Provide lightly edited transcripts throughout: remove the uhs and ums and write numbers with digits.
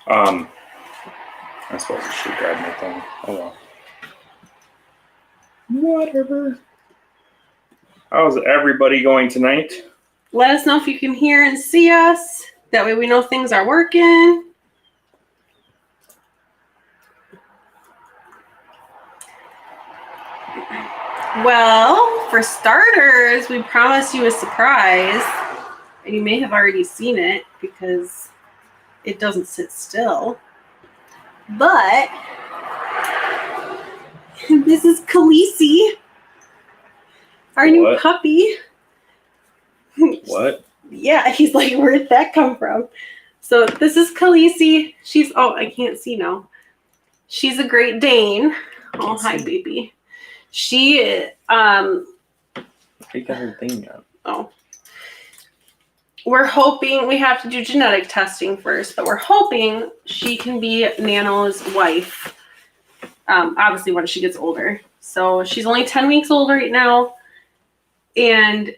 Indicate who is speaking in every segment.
Speaker 1: I suppose I should grab my thing. Oh well. Whatever. How's everybody going tonight?
Speaker 2: Let us know if you can hear and see us. That way we know things are working. Well, for starters, we promised you a surprise. And you may have already seen it because it doesn't sit still. But this is Khaleesi, our new puppy.
Speaker 1: What?
Speaker 2: Yeah, he's like, where'd that come from? So this is Khaleesi. She's, I can't see now. She's a Great Dane. Oh, hi, baby. She,
Speaker 1: I got her thing done.
Speaker 2: Oh. We're hoping, we have to do genetic testing first, but we're hoping she can be Nano's wife. Obviously when she gets older. So she's only 10 weeks old right now. And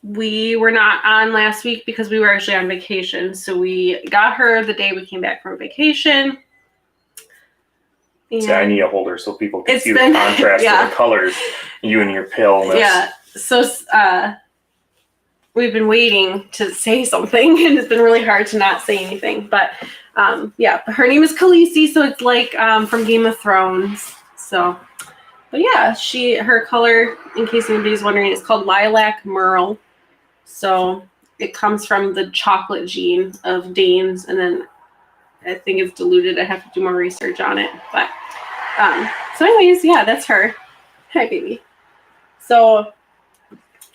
Speaker 2: we were not on last week because we were actually on vacation. So we got her the day we came back from vacation.
Speaker 1: See, I need a holder so people can see the contrast of the colors. You and your paleness.
Speaker 2: Yeah. So we've been waiting to say something, and it's been really hard to not say anything. But yeah, her name is Khaleesi, so it's like from Game of Thrones. So, but yeah, her color, in case anybody's wondering, is called Lilac Merle. So it comes from the chocolate gene of Danes, and then I think it's diluted. I have to do more research on it. But so anyways, yeah, that's her. Hi, baby. So, all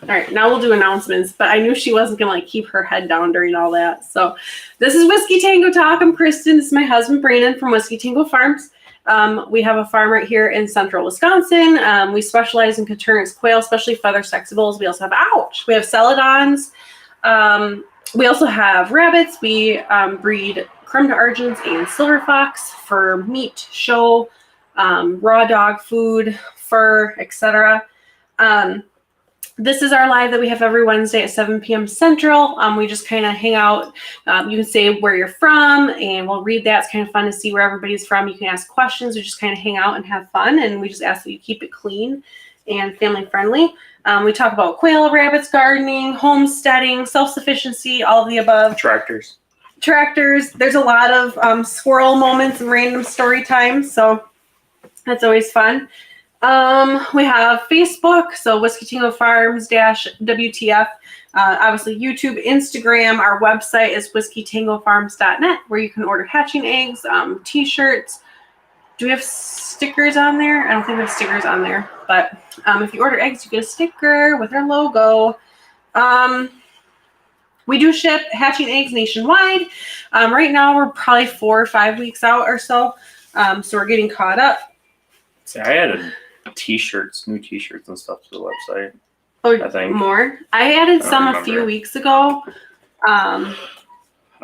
Speaker 2: right, now we'll do announcements, but I knew she wasn't going to like keep her head down during all that. So this is Whiskey Tango Talk. I'm Kristin. This is my husband, Brandon, from Whiskey Tango Farms. We have a farm right here in central Wisconsin. We specialize in Coturns quail, especially feather sexables. We also have, we have celadons. We also have rabbits. We breed creme d'argents and silver fox for meat, show, raw dog food, fur, etc. This is our live that we have every Wednesday at 7 p.m. Central. We just kind of hang out. You can say where you're from, and we'll read that. It's kind of fun to see where everybody's from. You can ask questions. We just kind of hang out and have fun, and we just ask that you keep it clean and family friendly. We talk about quail, rabbits, gardening, homesteading, self-sufficiency, all of the above.
Speaker 1: Tractors.
Speaker 2: There's a lot of squirrel moments and random story time, so that's always fun. We have Facebook, so Whiskey Tango Farms -WTF. Obviously YouTube, Instagram. Our website is whiskeytangofarms.net, where you can order hatching eggs, t-shirts. Do we have stickers on there? I don't think we have stickers on there, but if you order eggs, you get a sticker with our logo. We do ship hatching eggs nationwide. Right now, we're probably 4 or 5 weeks out or so, so we're getting caught up.
Speaker 1: See, I added t-shirts, new t-shirts and stuff to the website.
Speaker 2: Oh,
Speaker 1: I think
Speaker 2: more? I added some a few weeks ago.
Speaker 1: I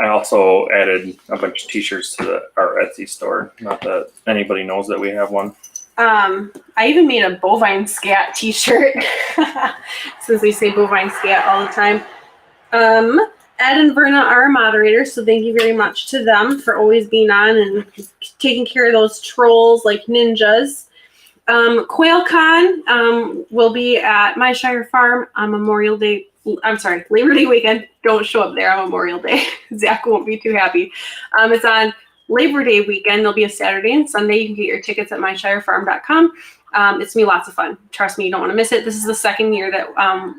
Speaker 1: also added a bunch of t-shirts to our Etsy store. Not that anybody knows that we have one.
Speaker 2: I even made a bovine scat t-shirt since we say bovine scat all the time. Ed and Verna are our moderators, so thank you very much to them for always being on and taking care of those trolls like ninjas. QuailCon will be at my Shire Farm on Labor Day weekend. Don't show up there on Memorial Day. Zach won't be too happy. It's on Labor Day weekend. There'll be a Saturday and Sunday. You can get your tickets at myshirefarm.com. It's going to be lots of fun. Trust me, you don't want to miss it. This is the second year that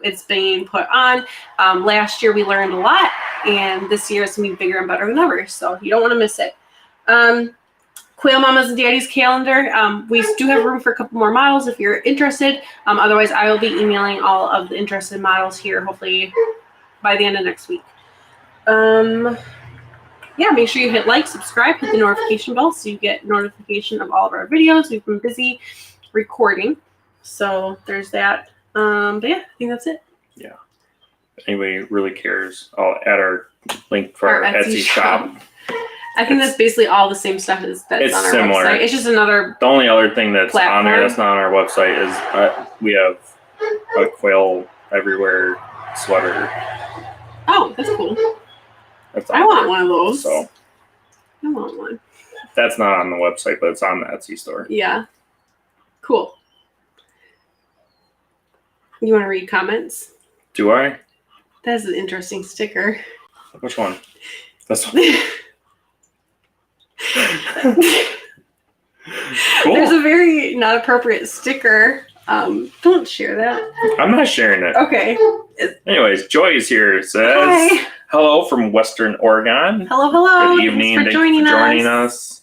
Speaker 2: it's being put on. Last year we learned a lot, and this year it's going to be bigger and better than ever. So you don't want to miss it. Quail Mamas and Daddy's calendar. We do have room for a couple more models if you're interested. Otherwise, I will be emailing all of the interested models here, hopefully by the end of next week. Yeah, make sure you hit like, subscribe, hit the notification bell so you get notification of all of our videos. We've been busy recording, so there's that. But yeah, I think that's it.
Speaker 1: Yeah. If anybody really cares, I'll add our link for our Etsy shop.
Speaker 2: I think that's basically all the same stuff that's on our
Speaker 1: similar.
Speaker 2: website. It's just another. The
Speaker 1: only other thing that's
Speaker 2: platform
Speaker 1: on there that's not on our website is we have a Quail Everywhere sweater.
Speaker 2: Oh, that's cool.
Speaker 1: That's
Speaker 2: I want one of those.
Speaker 1: So
Speaker 2: I want one.
Speaker 1: That's not on the website, but it's on the Etsy store.
Speaker 2: Yeah. Cool. You want to read comments?
Speaker 1: Do I?
Speaker 2: That's an interesting sticker.
Speaker 1: Which one? This one. Cool.
Speaker 2: There's a very not appropriate sticker. Don't share that.
Speaker 1: I'm not sharing it.
Speaker 2: Okay.
Speaker 1: Anyways, Joy is here. It says,
Speaker 2: Hi.
Speaker 1: hello from Western Oregon.
Speaker 2: Hello.
Speaker 1: Good evening.
Speaker 2: Thanks for
Speaker 1: Thank you for joining
Speaker 2: us.
Speaker 1: us.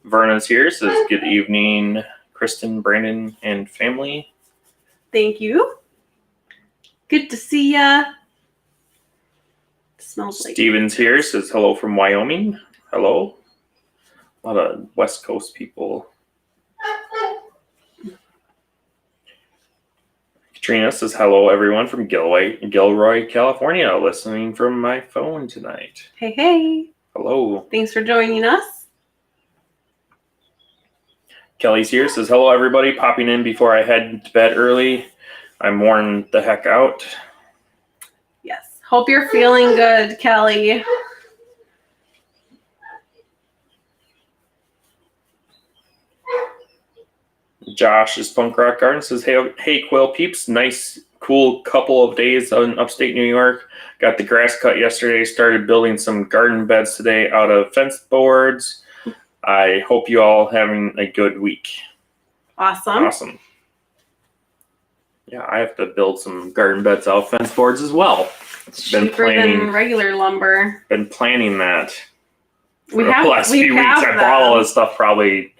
Speaker 1: Verna's here. Says, good evening, Kristin, Brandon, and family.
Speaker 2: Thank you. Good to see ya. Smells like
Speaker 1: Steven's here. Says, hello from Wyoming. Hello. A lot of West Coast people. Katrina says, hello, everyone from Gilroy, California, listening from my phone tonight.
Speaker 2: Hey.
Speaker 1: Hello.
Speaker 2: Thanks for joining us.
Speaker 1: Kelly's here. Says, hello, everybody. Popping in before I head to bed early. I'm worn the heck out.
Speaker 2: Yes. Hope you're feeling good, Kelly.
Speaker 1: Josh is Punk Rock Garden. Says, hey, Quail peeps. Nice, cool couple of days in upstate New York. Got the grass cut yesterday. Started building some garden beds today out of fence boards. I hope you all having a good week.
Speaker 2: Awesome.
Speaker 1: Yeah, I have to build some garden beds out of fence boards as well.
Speaker 2: Cheaper than regular lumber.
Speaker 1: Been planning that for
Speaker 2: We
Speaker 1: the last few weeks. I
Speaker 2: them.
Speaker 1: bought all this stuff probably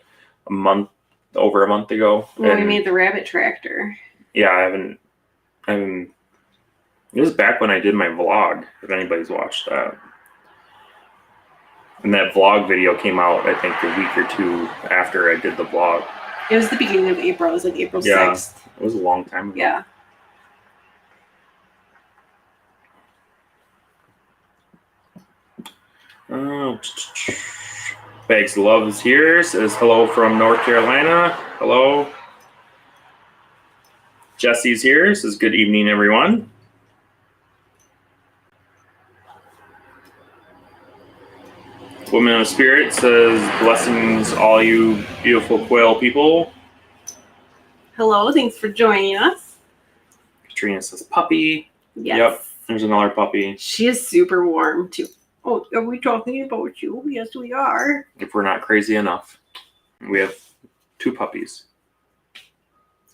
Speaker 1: over a month ago.
Speaker 2: When we made the rabbit tractor.
Speaker 1: Yeah, I haven't. It was back when I did my vlog, if anybody's watched that. And that vlog video came out, I think, a week or two after I did the vlog.
Speaker 2: It was the beginning of April. It was like April 6th.
Speaker 1: It was a long time ago.
Speaker 2: Yeah.
Speaker 1: Bags of Love is here. Says hello from North Carolina. Hello. Jesse's here. Says good evening, everyone. Woman of Spirit says blessings, all you beautiful quail people.
Speaker 2: Hello. Thanks for joining us.
Speaker 1: Katrina says puppy.
Speaker 2: Yes.
Speaker 1: Yep. There's another puppy.
Speaker 2: She is super warm too. Oh, are we talking about you? Yes, we are.
Speaker 1: If we're not crazy enough. We have 2 puppies.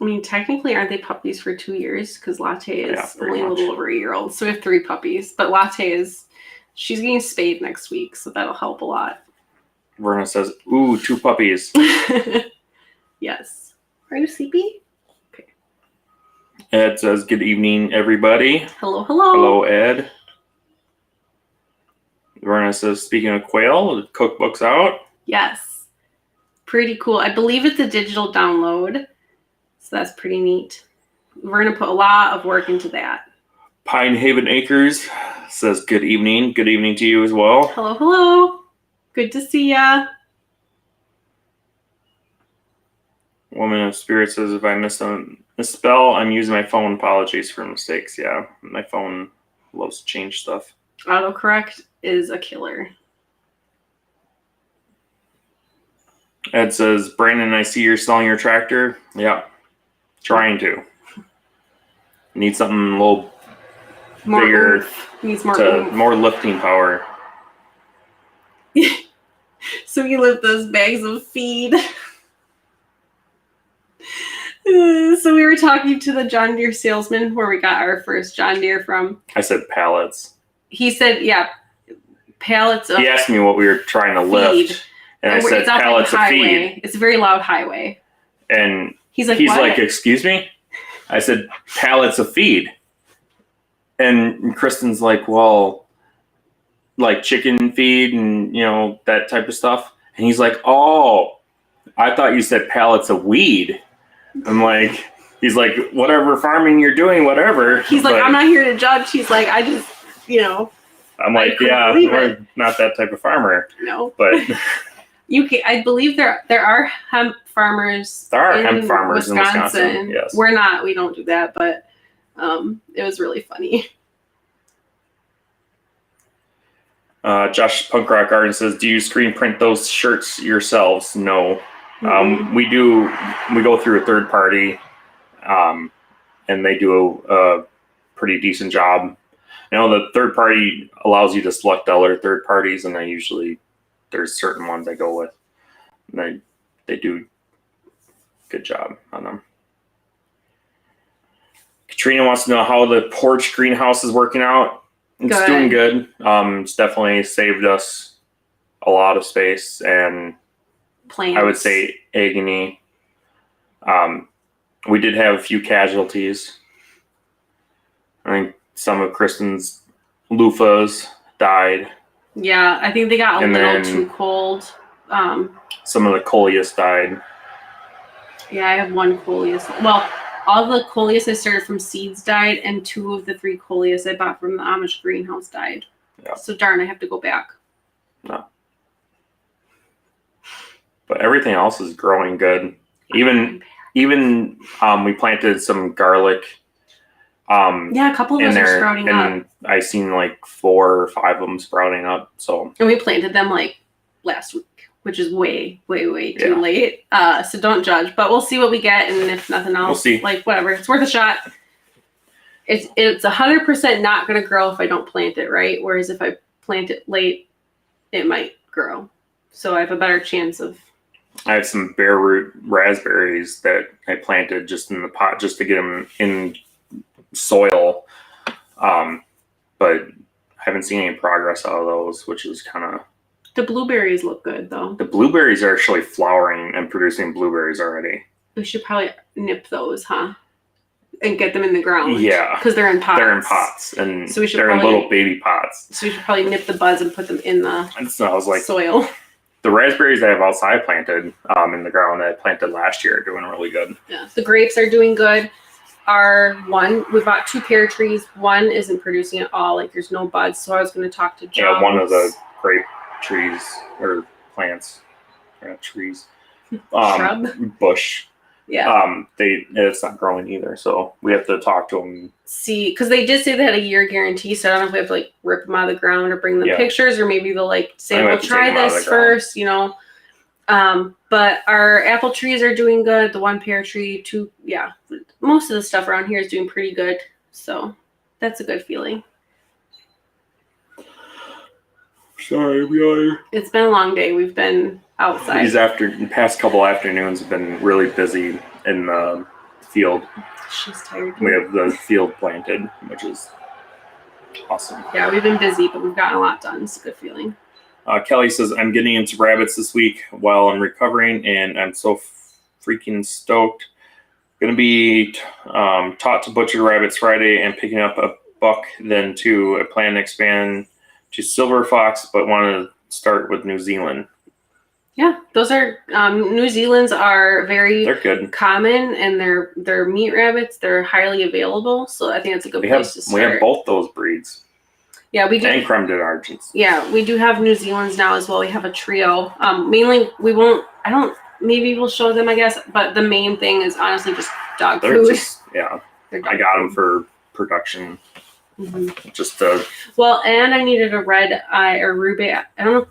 Speaker 2: I mean, technically, aren't they puppies for 2 years? Because Latte is only
Speaker 1: much.
Speaker 2: a little over a year old. So we have 3 puppies. But Latte she's getting spayed next week. So that'll help a lot.
Speaker 1: Verna says, ooh, 2 puppies.
Speaker 2: Yes. Are you sleepy? Okay.
Speaker 1: Ed says, good evening, everybody.
Speaker 2: Hello.
Speaker 1: Hello, Ed. Verna says, speaking of Quail, the cookbook's out.
Speaker 2: Yes. Pretty cool. I believe it's a digital download. So that's pretty neat. Verna put a lot of work into that.
Speaker 1: Pine Haven Acres says, good evening. Good evening to you as well.
Speaker 2: Hello. Good to see ya.
Speaker 1: Woman of Spirit says, if I misspell, I'm using my phone. Apologies for mistakes. Yeah, my phone loves to change stuff.
Speaker 2: Autocorrect is a killer.
Speaker 1: Ed says, Brandon, I see you're selling your tractor. Yeah, trying to. Need something a little
Speaker 2: More
Speaker 1: bigger,
Speaker 2: oomph. Needs more oomph.
Speaker 1: more lifting power.
Speaker 2: So we lift those bags of feed. So we were talking to the John Deere salesman where we got our first John Deere from.
Speaker 1: I said pallets.
Speaker 2: He said, yeah, pallets of
Speaker 1: He asked me what we were trying to lift.
Speaker 2: feed.
Speaker 1: And I said
Speaker 2: It's not
Speaker 1: pallets
Speaker 2: like a
Speaker 1: of
Speaker 2: highway.
Speaker 1: feed.
Speaker 2: It's a very loud highway.
Speaker 1: And
Speaker 2: he's like,
Speaker 1: excuse me? I said, pallets of feed. And Kristen's like, well, like chicken feed and, that type of stuff. And he's like, oh, I thought you said pallets of weed. I'm like, he's like, whatever farming you're doing, whatever.
Speaker 2: He's like, I'm not here to judge. He's like, I just,
Speaker 1: I'm like, yeah, we're not that type of farmer.
Speaker 2: No.
Speaker 1: But
Speaker 2: I believe there are hemp farmers.
Speaker 1: There are hemp farmers in Wisconsin. Yes.
Speaker 2: We're not. We don't do that, but it was really funny.
Speaker 1: Josh Punk Rock Garden says, do you screen print those shirts yourselves? No. We do. We go through a third party, and they do a pretty decent job. The third party allows you to select other third parties, and there's certain ones I go with. And they do a good job on them. Katrina wants to know how the porch greenhouse is working out. It's doing good. It's definitely saved us a lot of space and plants. I would say agony. We did have a few casualties. I think some of Kristen's loofahs died.
Speaker 2: Yeah, I think they got a little too cold.
Speaker 1: Some of the coleus died.
Speaker 2: Yeah, I have one coleus. Well, all the coleus I started from seeds died, and 2 of the 3 coleus I bought from the Amish greenhouse died. Yeah. So darn, I have to go back.
Speaker 1: No. But everything else is growing good. Even we planted some garlic.
Speaker 2: Yeah, a couple of those are sprouting up.
Speaker 1: And I seen like 4 or 5 of them sprouting up. So.
Speaker 2: And we planted them like last week, which is way too late. So don't judge, but we'll see what we get, and if nothing else,
Speaker 1: we'll see.
Speaker 2: Like whatever, it's worth a shot. It's 100% not going to grow if I don't plant it right. Whereas if I plant it late, it might grow. So I have a better chance of.
Speaker 1: I have some bare root raspberries that I planted just in the pot just to get them in soil, but I haven't seen any progress out of those, which is kind of.
Speaker 2: The blueberries look good, though.
Speaker 1: The blueberries are actually flowering and producing blueberries already.
Speaker 2: We should probably nip those, huh? And get them in the ground.
Speaker 1: Yeah.
Speaker 2: Because they're in pots.
Speaker 1: They're in pots. And
Speaker 2: so
Speaker 1: they're in little baby pots.
Speaker 2: So we should probably nip the buds and put them in the soil.
Speaker 1: The raspberries I have outside planted in the ground that I planted last year are doing really good.
Speaker 2: Yeah. The grapes are doing good. We bought 2 pear trees. One isn't producing at all. Like there's no buds. So I was going to talk to Jones.
Speaker 1: Yeah, one of the grape trees or plants, trees,
Speaker 2: shrub,
Speaker 1: bush.
Speaker 2: Yeah.
Speaker 1: It's not growing either, so we have to talk to them.
Speaker 2: See, because they did say they had a year guarantee, so I don't know if we have to like rip them out of the ground or bring them pictures, or maybe they'll like say, "We'll try this first," But our apple trees are doing good. The 1 pear tree, 2, most of the stuff around here is doing pretty good. So that's a good feeling.
Speaker 1: Sorry,
Speaker 2: it's been a long day. We've been outside.
Speaker 1: The past couple afternoons have been really busy in the field.
Speaker 2: She's tired.
Speaker 1: We have the field planted, which is awesome.
Speaker 2: Yeah, we've been busy, but we've gotten a lot done. It's a good feeling.
Speaker 1: Kelly says, I'm getting into rabbits this week while I'm recovering, and I'm so freaking stoked. Going to be taught to butcher rabbits Friday and picking up a buck then too. I plan to expand to silver fox, but want to start with New Zealand.
Speaker 2: Yeah, those are New Zealand's are they're
Speaker 1: good,
Speaker 2: common, and they're meat rabbits. They're highly available, so I think it's a good place to start.
Speaker 1: We have both those breeds.
Speaker 2: Yeah, we do.
Speaker 1: And creme de argents.
Speaker 2: Yeah, we do have New Zealand's now as well. We have a trio. Mainly, maybe we'll show them, I guess, but the main thing is honestly just dog food.
Speaker 1: I got them for production.
Speaker 2: Mm-hmm.
Speaker 1: Just to.
Speaker 2: Well, and I needed a red eye or ruby. I don't know.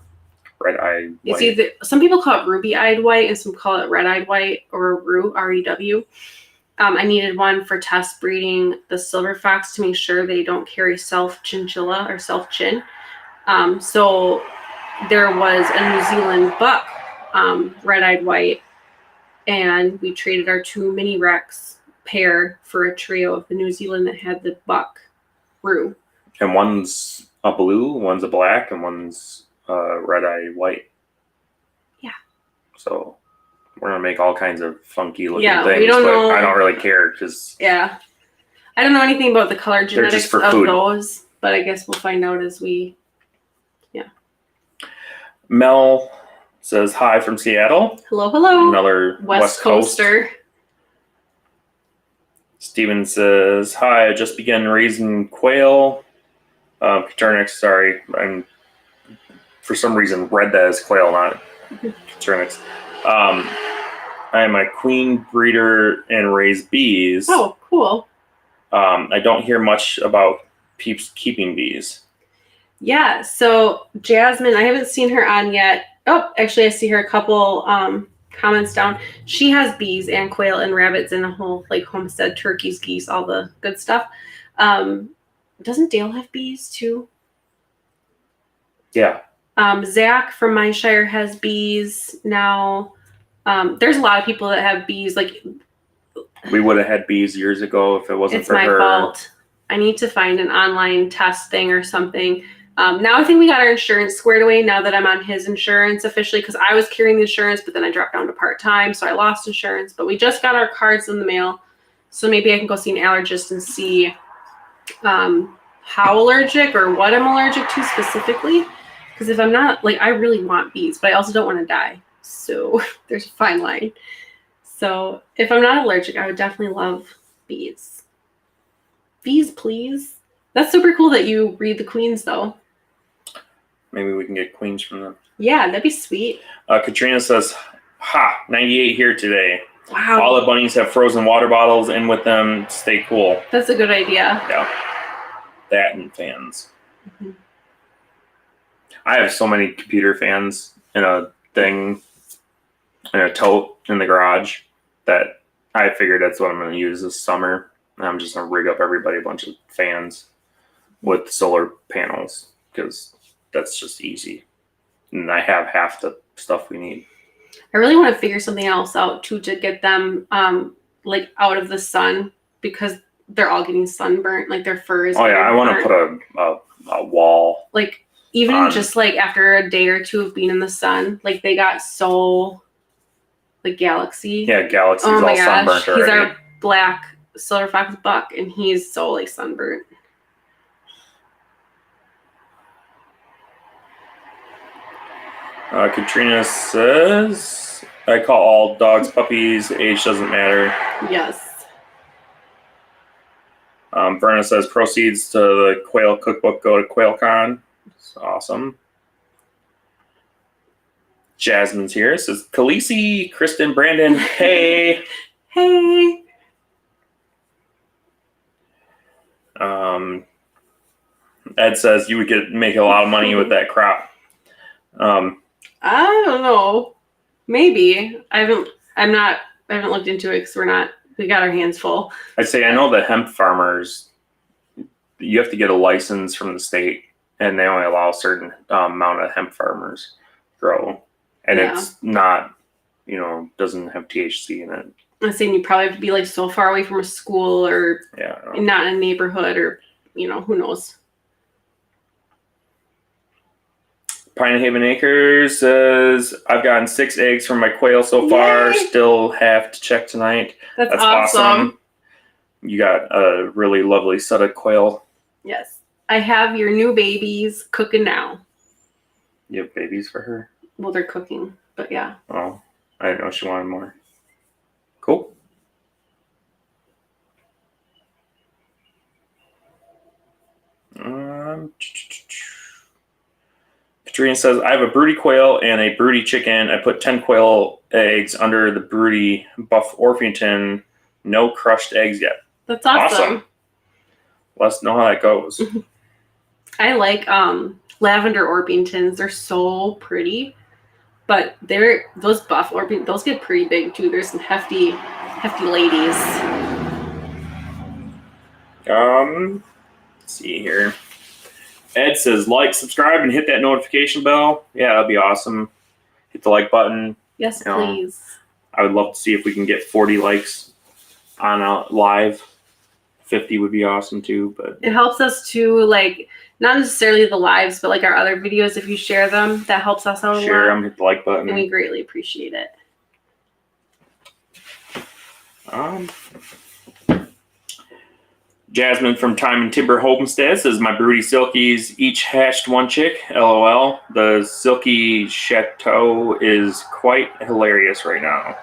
Speaker 1: Red eye.
Speaker 2: It's either some people call it ruby-eyed white and some call it red-eyed white or REW. I needed one for test breeding the silver fox to make sure they don't carry self-chinchilla or self-chin. So there was a New Zealand buck, red-eyed white, and we traded our 2 mini Rex pair for a trio of the New Zealand that had the buck roux.
Speaker 1: And one's a blue, one's a black, and one's red-eye white.
Speaker 2: Yeah.
Speaker 1: So we're gonna make all kinds of funky looking things,
Speaker 2: we don't know.
Speaker 1: I don't really care because
Speaker 2: I don't know anything about the color genetics of
Speaker 1: food.
Speaker 2: those, but I guess we'll find out as we.
Speaker 1: Mel says hi from Seattle.
Speaker 2: Hello.
Speaker 1: Another West Coaster. Steven says hi. I just began raising quail. Caturnix, sorry, I'm for some reason read that as quail, not Caturnix. I am a queen breeder and raise bees.
Speaker 2: Oh, cool.
Speaker 1: I don't hear much about peeps keeping bees.
Speaker 2: Yeah, so Jasmine, I haven't seen her on yet. Oh, actually, I see her a couple comments down. She has bees and quail and rabbits and a whole like homestead, turkeys, geese, all the good stuff. Doesn't Dale have bees too?
Speaker 1: Yeah.
Speaker 2: Zach from my shire has bees now. There's a lot of people that have bees. Like,
Speaker 1: We would have had bees years ago if it wasn't
Speaker 2: it's
Speaker 1: for
Speaker 2: my
Speaker 1: her.
Speaker 2: fault. I need to find an online test thing or something. Now I think we got our insurance squared away now that I'm on his insurance officially, because I was carrying the insurance, but then I dropped down to part-time, so I lost insurance. But we just got our cards in the mail, so maybe I can go see an allergist and see how allergic or what I'm allergic to specifically. Because if I'm not, like, I really want bees, but I also don't want to die. So there's a fine line. So if I'm not allergic, I would definitely love bees. Bees, please. That's super cool that you read the queens, though.
Speaker 1: Maybe we can get queens from them.
Speaker 2: Yeah, that'd be sweet.
Speaker 1: Katrina says, ha, 98 here today.
Speaker 2: Wow.
Speaker 1: All the bunnies have frozen water bottles in with them. Stay cool.
Speaker 2: That's a good idea.
Speaker 1: Yeah. That and fans.
Speaker 2: Mm-hmm.
Speaker 1: I have so many computer fans in a thing, in a tote in the garage that I figured that's what I'm going to use this summer. I'm just going to rig up everybody a bunch of fans with solar panels because that's just easy. And I have half the stuff we need.
Speaker 2: I really want to figure something else out too to get them like out of the sun, because they're all getting sunburnt, like their fur is.
Speaker 1: Oh yeah, I want to put a wall.
Speaker 2: Like even just like after a day or two of being in the sun, like they got so like Galaxy.
Speaker 1: Yeah, Galaxy's
Speaker 2: oh my
Speaker 1: all sunburnt
Speaker 2: gosh,
Speaker 1: already.
Speaker 2: He's our black silver fox buck, and he's so like sunburnt.
Speaker 1: Katrina says, I call all dogs puppies. Age doesn't matter.
Speaker 2: Yes.
Speaker 1: Verna says, proceeds to the Quail cookbook go to QuailCon. It's awesome. Jasmine's here. It says, Khaleesi, Kristin, Brandon, hey.
Speaker 2: Hey.
Speaker 1: Ed says, you would make a lot of money with that crop.
Speaker 2: I don't know. Maybe. I haven't looked into it because we got our hands full.
Speaker 1: I'd say I know the hemp farmers, you have to get a license from the state, and they only allow a certain amount of hemp farmers grow. And it's not, doesn't have THC in it.
Speaker 2: I'm saying you probably have to be like so far away from a school or not in a neighborhood or, who knows.
Speaker 1: Pine Haven Acres says, I've gotten 6 eggs from my quail so far.
Speaker 2: Yay!
Speaker 1: Still have to check tonight.
Speaker 2: That's awesome.
Speaker 1: You got a really lovely set of quail.
Speaker 2: Yes. I have your new babies cooking now.
Speaker 1: You have babies for her?
Speaker 2: Well, they're cooking, but yeah.
Speaker 1: Oh, I didn't know she wanted more. Cool. Katrina says, I have a broody quail and a broody chicken. I put 10 quail eggs under the broody buff Orpington. No crushed eggs yet.
Speaker 2: That's awesome.
Speaker 1: Let us know how that goes.
Speaker 2: I like lavender Orpingtons. They're so pretty. But those buff Orpingtons, those get pretty big too. There's some hefty ladies.
Speaker 1: Let's see here. Ed says, like, subscribe, and hit that notification bell. Yeah, that'd be awesome. Hit the like button.
Speaker 2: Yes, please.
Speaker 1: I would love to see if we can get 40 likes on a live. 50 would be awesome too. But
Speaker 2: it helps us to, like, not necessarily the lives, but like our other videos. If you share them, that helps us out a lot.
Speaker 1: Share them, hit the like button.
Speaker 2: And we greatly appreciate it.
Speaker 1: Jasmine from Time and Timber Homesteads says, my broody silkies each hatched 1 chick. LOL. The silky chateau is quite hilarious right now.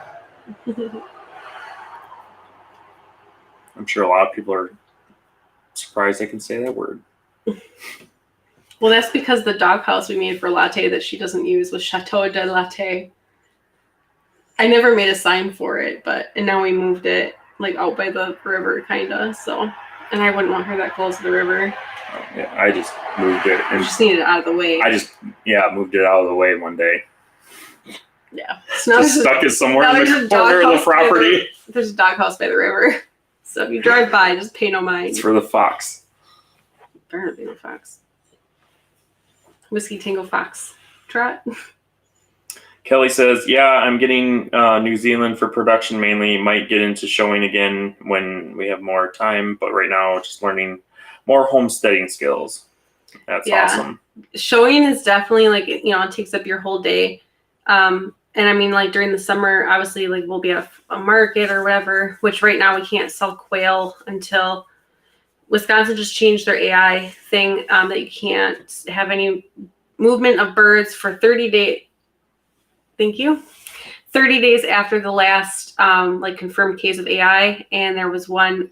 Speaker 1: I'm sure a lot of people are surprised I can say that word.
Speaker 2: Well, that's because the doghouse we made for Latte that she doesn't use was Chateau de Latte. I never made a sign for it, and now we moved it like out by the river, kind of. So And I wouldn't want her that close to the river.
Speaker 1: Yeah, I just moved it.
Speaker 2: You just needed it out of the way.
Speaker 1: I just moved it out of the way one day.
Speaker 2: Yeah. So
Speaker 1: just stuck it somewhere in the corner of the property.
Speaker 2: There's a doghouse by the river. So if you drive by, just pay no mind.
Speaker 1: It's for the fox.
Speaker 2: Better not be no fox. Whiskey Tango Fox Trot.
Speaker 1: Kelly says, yeah, I'm getting New Zealand for production mainly. Might get into showing again when we have more time. But right now, just learning more homesteading skills. That's awesome.
Speaker 2: Showing is definitely like, it takes up your whole day. And I mean, like during the summer, obviously, like we'll be at a market or whatever, which right now we can't sell quail until Wisconsin just changed their AI thing that you can't have any movement of birds for 30 days. Thank you. 30 days after the last confirmed case of AI, and there was one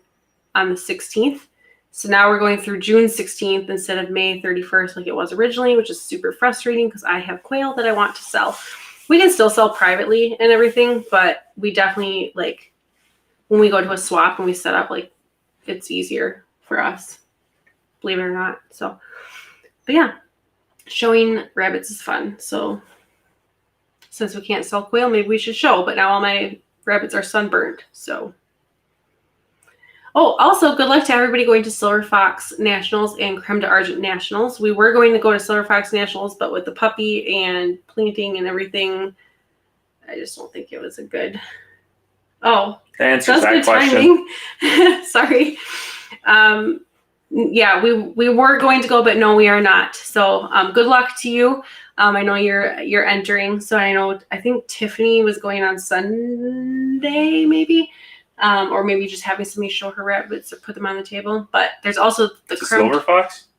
Speaker 2: on the 16th. So now we're going through June 16th instead of May 31st like it was originally, which is super frustrating because I have quail that I want to sell. We can still sell privately and everything, but we definitely, like, when we go to a swap and we set up, like, it's easier for us, believe it or not. So, but yeah, showing rabbits is fun. So since we can't sell quail, maybe we should show, but now all my rabbits are sunburned, so. Oh, also, good luck to everybody going to Silver Fox Nationals and Creme d'Argent Nationals. We were going to go to Silver Fox Nationals, but with the puppy and planting and everything, I just don't think it was a good... Oh,
Speaker 1: that's that question.
Speaker 2: Timing. Sorry. Yeah, we were going to go, but no, we are not. So good luck to you. I know you're entering. So I think Tiffany was going on Sunday, maybe. Or maybe just having somebody show her rabbits or put them on the table. But there's also the
Speaker 1: Silver Fox?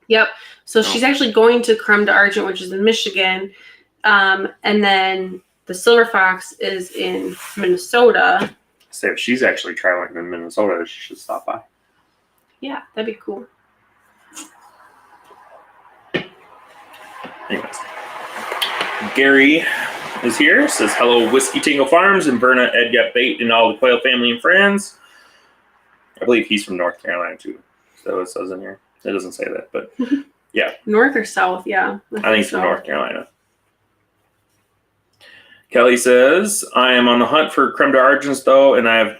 Speaker 2: Yep. So she's actually going to Creme d'Argent, which is in Michigan. And then the Silver Fox is in Minnesota.
Speaker 1: So if she's actually traveling in Minnesota, she should stop by.
Speaker 2: Yeah, that'd be cool.
Speaker 1: Anyways. Gary is here, says hello Whiskey Tango Farms and Verna, Ed Got Bait, and all the Quail family and friends. I believe he's from North Carolina too. So it says in here. It doesn't say that, but yeah.
Speaker 2: North or south, yeah.
Speaker 1: I think he's from North Carolina. Kelly says, I am on the hunt for Creme d'Argents though, and I have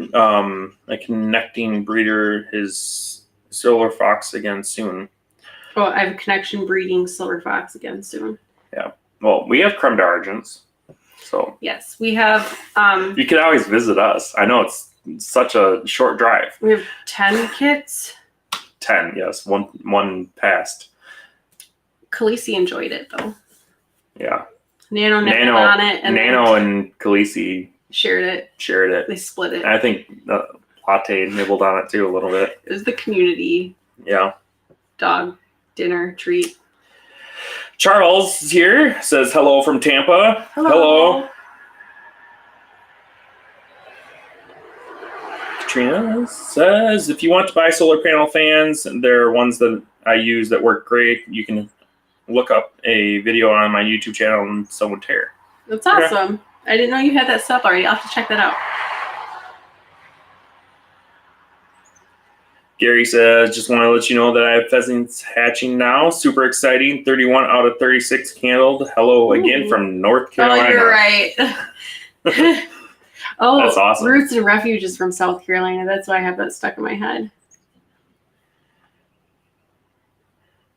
Speaker 1: a connecting breeder his Silver Fox again soon.
Speaker 2: Oh, I have a connection breeding Silver Fox again soon.
Speaker 1: Yeah. Well, we have Creme d'Argents. So
Speaker 2: yes, we have.
Speaker 1: You can always visit us. I know it's such a short drive.
Speaker 2: We have 10 kits.
Speaker 1: 10, yes. One passed.
Speaker 2: Khaleesi enjoyed it though.
Speaker 1: Yeah.
Speaker 2: Nano on it, and
Speaker 1: Nano and Khaleesi
Speaker 2: shared it.
Speaker 1: They
Speaker 2: split it.
Speaker 1: And I think Latte nibbled on it too a little bit.
Speaker 2: It was the community.
Speaker 1: Yeah.
Speaker 2: Dog dinner treat.
Speaker 1: Charles is here, says hello from Tampa. Hello. Katrina says, if you want to buy solar panel fans, there are ones that I use that work great. You can look up a video on my YouTube channel and someone tear.
Speaker 2: That's awesome. Okay. I didn't know you had that stuff already. I'll have to check that out.
Speaker 1: Gary says, just want to let you know that I have pheasants hatching now. Super exciting. 31 out of 36 handled. Hello again from North Carolina.
Speaker 2: Oh, you're right. Oh,
Speaker 1: that's awesome.
Speaker 2: Roots and Refuge is from South Carolina. That's why I have that stuck in my head.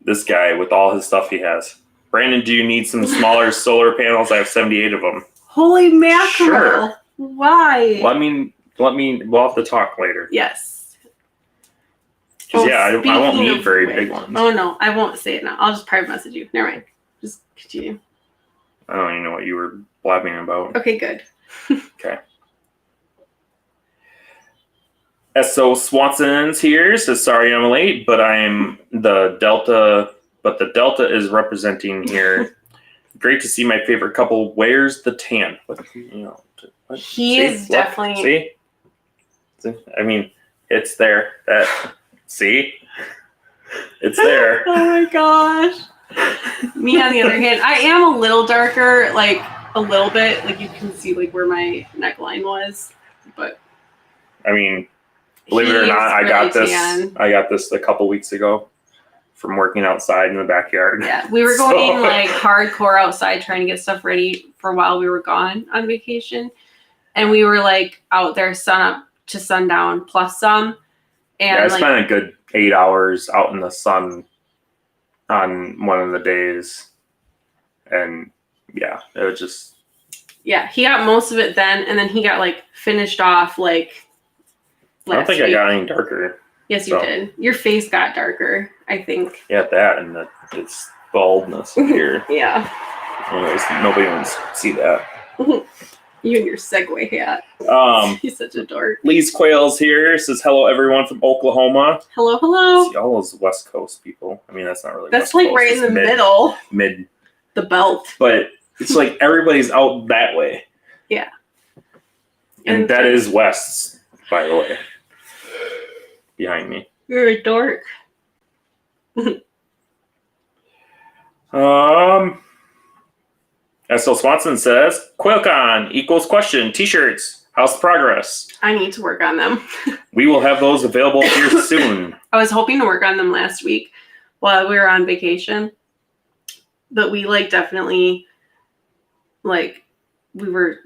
Speaker 1: This guy with all his stuff he has. Brandon, do you need some smaller solar panels? I have 78 of them.
Speaker 2: Holy mackerel.
Speaker 1: Sure.
Speaker 2: Why?
Speaker 1: We'll have to talk later.
Speaker 2: Yes.
Speaker 1: Because I won't need very big ones.
Speaker 2: Oh no, I won't say it now. I'll just private message you. Never mind. Just continue.
Speaker 1: I don't even know what you were blabbing about.
Speaker 2: Okay, good.
Speaker 1: Okay. S.O. Swanson's here. Says, sorry I'm late, but I'm the Delta. But the Delta is representing here. Great to see my favorite couple. Where's the tan?
Speaker 2: He is definitely.
Speaker 1: See? I mean, it's there. See? It's there.
Speaker 2: Oh my gosh. Me, on the other hand, I am a little darker, like a little bit. Like you can see like where my neckline was. But
Speaker 1: I mean, Believe it or not, I got this.
Speaker 2: tan.
Speaker 1: I got this a couple weeks ago from working outside in the backyard.
Speaker 2: Yeah, we were going like hardcore outside trying to get stuff ready for while we were gone on vacation, and we were like out there sun up to sundown plus some. And
Speaker 1: I spent a good 8 hours out in the sun on one of the days, and yeah, it was just.
Speaker 2: Yeah, he got most of it then, and then he got like finished off like.
Speaker 1: I don't think I got any darker.
Speaker 2: Yes, you did. Your face got darker, I think.
Speaker 1: Yeah, that and it's baldness here.
Speaker 2: Yeah.
Speaker 1: Anyways, nobody wants to see that.
Speaker 2: You and your Segway hat. He's such a dork.
Speaker 1: Lee's Quail's here. Says hello, everyone from Oklahoma.
Speaker 2: Hello, hello.
Speaker 1: See all those West Coast people. I mean, that's not really.
Speaker 2: That's
Speaker 1: West
Speaker 2: like
Speaker 1: Coast.
Speaker 2: right
Speaker 1: It's
Speaker 2: in the middle.
Speaker 1: Mid.
Speaker 2: The belt.
Speaker 1: But it's like everybody's out that way.
Speaker 2: Yeah.
Speaker 1: And that is West, by the way. Behind me.
Speaker 2: You're a dork.
Speaker 1: S.L. Swanson says, QuailCon equals question. T-shirts. How's the progress?
Speaker 2: I need to work on them.
Speaker 1: We will have those available here soon.
Speaker 2: I was hoping to work on them last week while we were on vacation. But we definitely we were,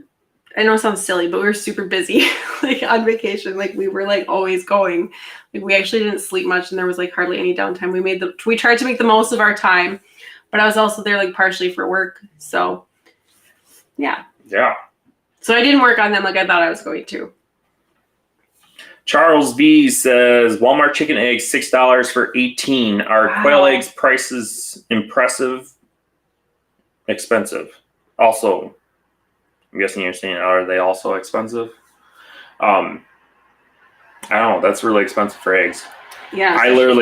Speaker 2: I know it sounds silly, but we were super busy on vacation. We were always going. We actually didn't sleep much, and there was hardly any downtime. We tried to make the most of our time, but I was also there partially for work. So yeah. So I didn't work on them like I thought I was going to.
Speaker 1: Charles B says Walmart chicken eggs $6 for 18. Are quail eggs prices impressive? Expensive. Also, I'm guessing you're saying, are they also expensive? I don't know. That's really expensive for eggs.
Speaker 2: Yeah.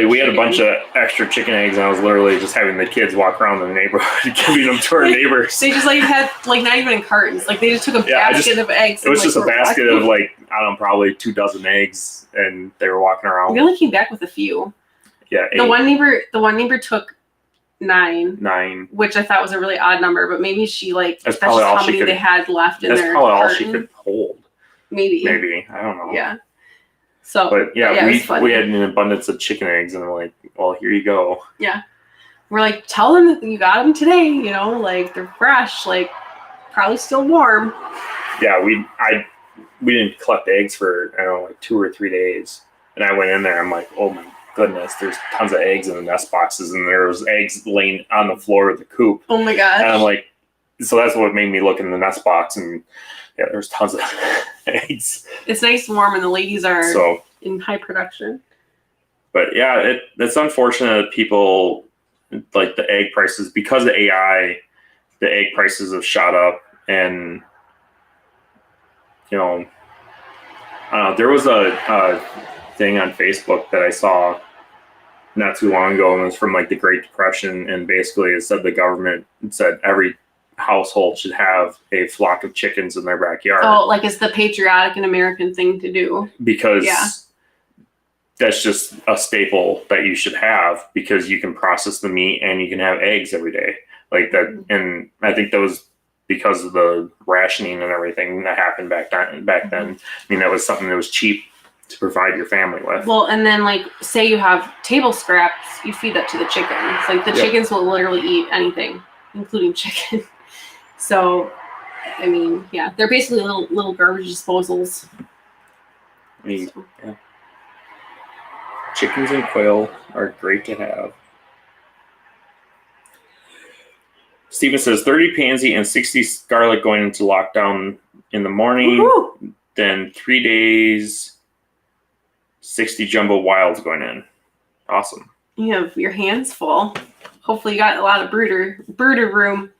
Speaker 1: We had a bunch of extra chicken eggs, and I was literally just having the kids walk around the neighborhood giving them to our neighbors.
Speaker 2: They just had not even in cartons. They just took a basket of eggs.
Speaker 1: It was just a basket of I don't know, probably 2 dozen eggs, and they were walking around.
Speaker 2: We only came back with a few.
Speaker 1: Yeah. 8.
Speaker 2: The one neighbor took 9, which I thought was a really odd number, but maybe she that's just how many they had left in their carton. That's probably all she could hold. Maybe I don't know. Yeah. So, but we had an abundance of chicken eggs, and I'm like, well, here you go. Yeah. We're tell them that you got them today. They're fresh, probably still warm. Yeah, we didn't collect eggs for 2 or 3 days, and I went in there. I'm like, oh my goodness, there's tons of eggs in the nest boxes, and there was eggs laying on the floor of the coop. Oh my gosh. And I'm like, so that's what made me look in the nest box, and yeah, there's tons of eggs. It's nice and warm, and the ladies are in high production. But yeah, it's unfortunate that people the egg prices, because of AI, the egg prices have shot up, and I don't know, there was a thing on Facebook that I saw not too long ago, and it was from the Great Depression, and basically it said the government said every household should have a flock of chickens in their backyard. Oh, it's the patriotic and American thing to do. Because that's just a staple that you should have, because you can process the meat and you can have eggs every day that. Mm-hmm. And I think that was because of the rationing and everything that happened back then. I mean, that was something that was cheap to provide your family with. Well, and then say you have table scraps, you feed that to the chickens. The chickens will literally eat anything, including chicken. So, I mean, yeah, they're basically little garbage disposals. I mean, yeah. Chickens and quail are great to have. Steven says 30 pansy and 60 scarlet going into lockdown in the morning. Woo-hoo! Then 3 days, 60 jumbo wilds going in. Awesome. You have your hands full. Hopefully you got a lot of brooder room.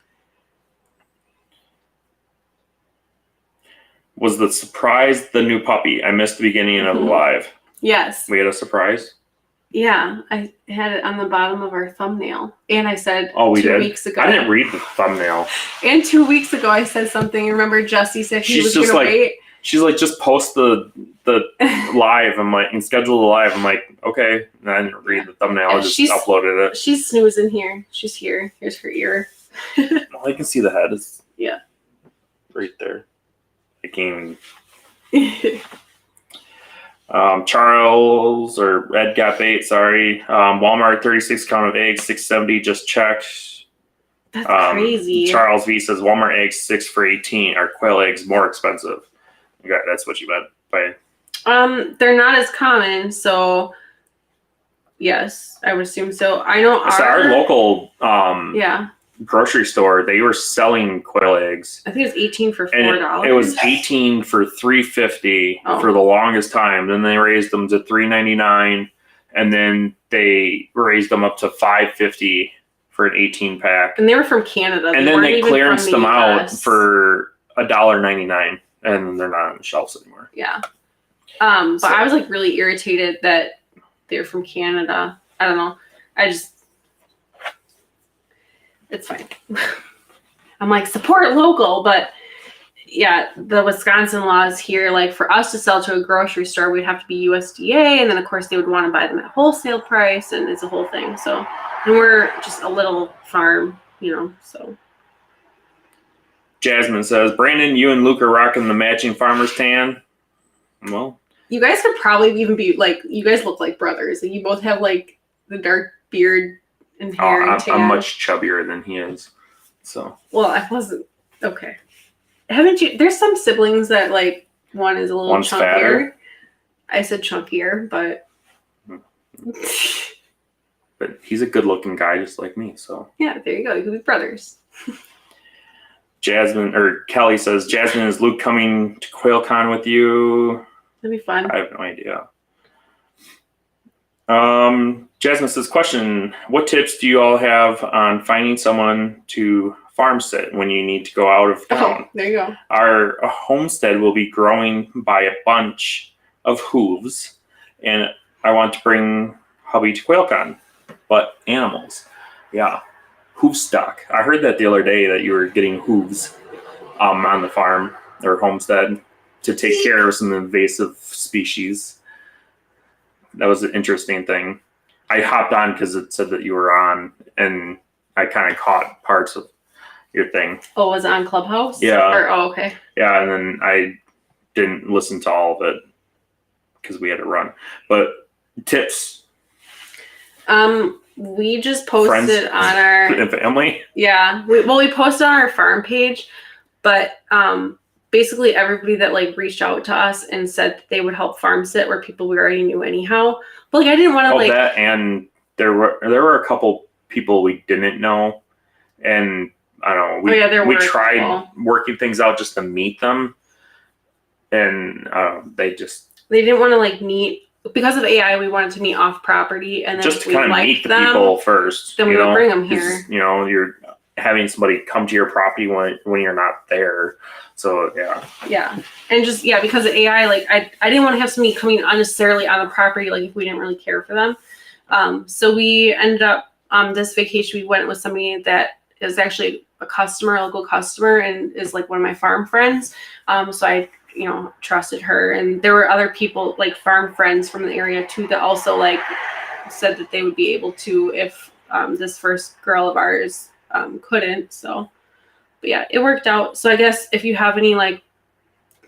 Speaker 2: Was the surprise the new puppy? I missed the beginning of the live. Yes. We had a surprise? Yeah. I had it on the bottom of our thumbnail. And I said 2 weeks ago. I didn't read the thumbnail. And 2 weeks ago I said something. Remember Jesse said he was going to wait? She's just post the live. I'm and schedule the live. I'm okay. And I didn't read the thumbnail. I just uploaded it. She's snoozing here. She's here. Here's her ear. All I can see the head is right there. I can't even.
Speaker 1: Charles or Ed got bait. Sorry. Walmart 36 count of eggs, $6.70. Just checked.
Speaker 2: That's crazy.
Speaker 1: Charles V says Walmart eggs 6 for $18. Are quail eggs more expensive? Okay, that's what you meant by.
Speaker 2: They're not as common, so yes, I would assume so. I know
Speaker 1: our local
Speaker 2: yeah,
Speaker 1: grocery store, they were selling quail eggs.
Speaker 2: I think it was 18 for $4.
Speaker 1: It was 18 for $3.50 for the longest time. Then they raised them to $3.99, and then they raised them up to $5.50 for an 18 pack.
Speaker 2: And they were from Canada.
Speaker 1: And then they clearanced them out for $1.99, and they're not on the shelves anymore.
Speaker 2: Yeah. But I was like really irritated that they're from Canada. I don't know. It's fine. I'm like, support local, but yeah, the Wisconsin laws here, like for us to sell to a grocery store, we'd have to be USDA, and then of course they would want to buy them at wholesale price, and it's a whole thing. So, and we're just a little farm, so.
Speaker 1: Jasmine says, Brandon, you and Luke are rocking the matching farmer's tan. Well,
Speaker 2: you guys could probably even be like, you guys look like brothers. Like you both have like the dark beard and hair.
Speaker 1: I'm much chubbier than he is. So.
Speaker 2: Well, I wasn't. Okay. Haven't you? There's some siblings that like one is a little
Speaker 1: One's
Speaker 2: chunkier.
Speaker 1: Fatter.
Speaker 2: I said chunkier, but.
Speaker 1: But he's a good-looking guy, just like me. So.
Speaker 2: Yeah, there you go. You could be brothers.
Speaker 1: Kelly says, Jasmine, is Luke coming to QuailCon with you?
Speaker 2: That'd be fun.
Speaker 1: I have no idea. Jasmine says, question, what tips do you all have on finding someone to farm sit when you need to go out of town?
Speaker 2: Oh, there you go.
Speaker 1: Our homestead will be growing by a bunch of hooves, and I want to bring hubby to QuailCon, but animals. Yeah. Hoof stock. I heard that the other day that you were getting hooves on the farm or homestead to take care of some invasive species. That was an interesting thing. I hopped on because it said that you were on, and I kind of caught parts of your thing.
Speaker 2: Oh, was it on Clubhouse?
Speaker 1: Yeah.
Speaker 2: Okay.
Speaker 1: Yeah, and then I didn't listen to all of it because we had to run. But tips.
Speaker 2: We just posted
Speaker 1: Friends
Speaker 2: on our
Speaker 1: and family.
Speaker 2: Yeah. We posted on our farm page, but basically everybody that like reached out to us and said that they would help farm sit were people we already knew anyhow. But like I didn't want to
Speaker 1: that, and there were a couple people we didn't know, and I don't know. We tried working things out just to meet them, and they
Speaker 2: didn't want to like meet. Because of AI, we wanted to meet off property, and then
Speaker 1: just to kind of meet the people first.
Speaker 2: Then we would bring them here.
Speaker 1: You're having somebody come to your property when you're not there. So yeah.
Speaker 2: Yeah, and just because of AI, like I didn't want to have somebody coming unnecessarily on the property, like if we didn't really care for them. So we ended up this vacation. We went with somebody that is actually a local customer, and is like one of my farm friends. So I trusted her, and there were other people like farm friends from the area too that also like said that they would be able to if this first girl of ours couldn't. So, but yeah, it worked out. So I guess if you have any like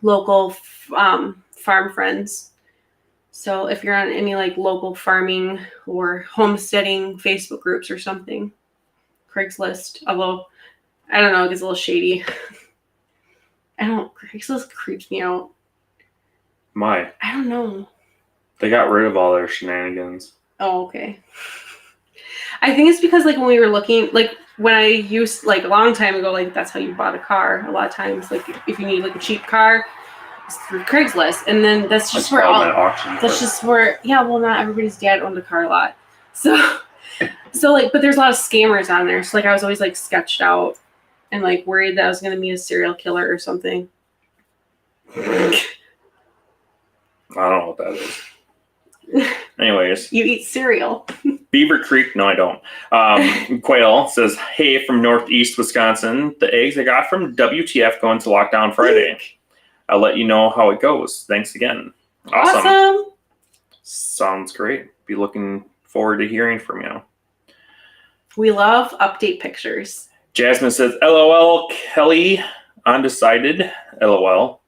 Speaker 2: local farm friends, so if you're on any like local farming or homesteading Facebook groups or something, Craigslist, although I don't know, it gets a little shady. Craigslist creeps me out.
Speaker 1: My.
Speaker 2: I don't know.
Speaker 1: They got rid of all their shenanigans.
Speaker 2: Oh, okay. I think it's because like when we were looking, like when I used like a long time ago, like that's how you bought a car. A lot of times, like if you need like a cheap car, it's through Craigslist, and then that's just where well, not everybody's dad owned a car lot, so like, but there's a lot of scammers on there. So like I was always like sketched out and like worried that I was going to meet a serial killer or something.
Speaker 1: I don't know what that is. Anyways.
Speaker 2: You eat cereal.
Speaker 1: Beaver Creek. No, I don't. Quail says, hey, from Northeast Wisconsin, the eggs I got from WTF going to lockdown Friday. I'll let you know how it goes. Thanks again. Awesome. Sounds great. Be looking forward to hearing from you.
Speaker 2: We love update pictures.
Speaker 1: Jasmine says, LOL, Kelly, undecided, LOL.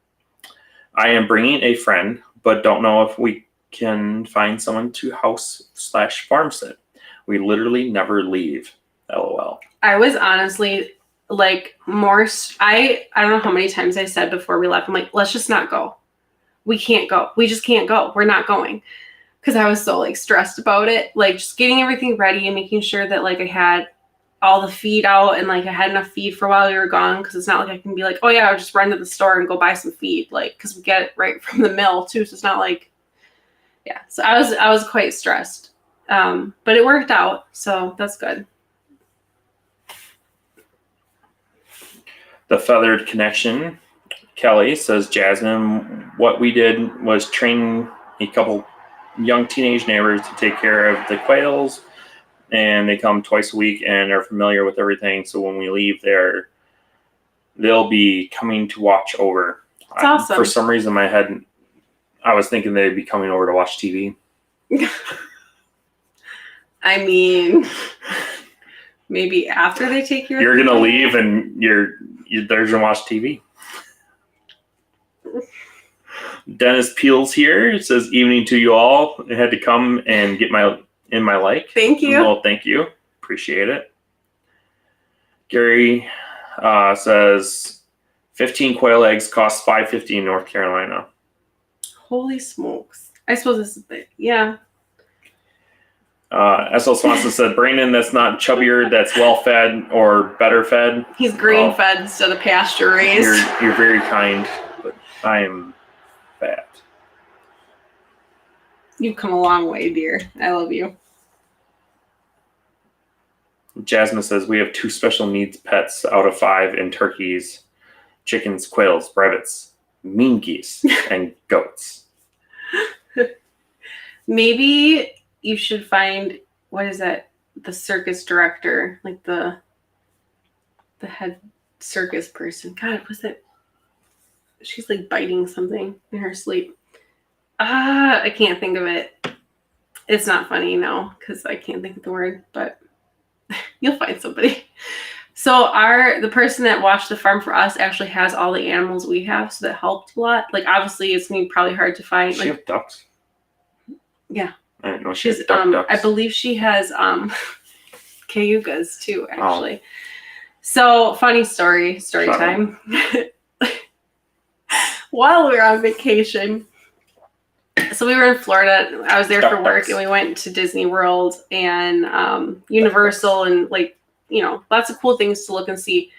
Speaker 1: I am bringing a friend, but don't know if we can find someone to house/farm sit. We literally never leave. LOL.
Speaker 2: I was honestly like I don't know how many times I said before we left, I'm like, let's just not go. We can't go. We just can't go. We're not going. Because I was so like stressed about it. Like just getting everything ready and making sure that like I had all the feed out and like I had enough feed for while we were gone. Because it's not like I can be like, oh yeah, I'll just run to the store and go buy some feed. Like, because we get it right from the mill too. So it's not like, yeah. So I was quite stressed. But it worked out. So that's good.
Speaker 1: The Feathered Connection, Kelly says, Jasmine, what we did was train a couple young teenage neighbors to take care of the quails, and they come twice a week and are familiar with everything. So when we leave there, they'll be coming to watch over.
Speaker 2: That's awesome.
Speaker 1: For some reason, in my head, I was thinking they'd be coming over to watch TV.
Speaker 2: I mean, maybe after they take your...
Speaker 1: You're going to leave and they're going to watch TV. Dennis Peels here. It says, evening to you all. I had to come and get my like.
Speaker 2: Thank you.
Speaker 1: Well, thank you. Appreciate it. Gary says, 15 quail eggs cost $5.50 in North Carolina.
Speaker 2: Holy smokes. I suppose this is big. Yeah.
Speaker 1: S.L. Swanson said, Brandon, that's not chubbier, that's well-fed or better fed.
Speaker 2: He's grain-fed instead of pasture-raised.
Speaker 1: You're very kind, but I am fat.
Speaker 2: You've come a long way, dear. I love you.
Speaker 1: Jasmine says, we have 2 special needs pets out of 5 in turkeys, chickens, quails, rabbits, mean geese, and goats.
Speaker 2: Maybe you should find, what is that? The circus director, like the head circus person. God, what's that? She's like biting something in her sleep. I can't think of it. It's not funny, no, because I can't think of the word, but you'll find somebody. So the person that watched the farm for us actually has all the animals we have, so that helped a lot. Like, obviously, it's going to be probably hard to find.
Speaker 1: Does she have ducks?
Speaker 2: Yeah.
Speaker 1: I didn't know
Speaker 2: She's
Speaker 1: ducks.
Speaker 2: I believe she has cayugas too, actually. Oh. So funny story time. While we were on vacation, so we were in Florida. I was there for work, and we went to Disney World and Universal, and like, you know, lots of cool things to look and see.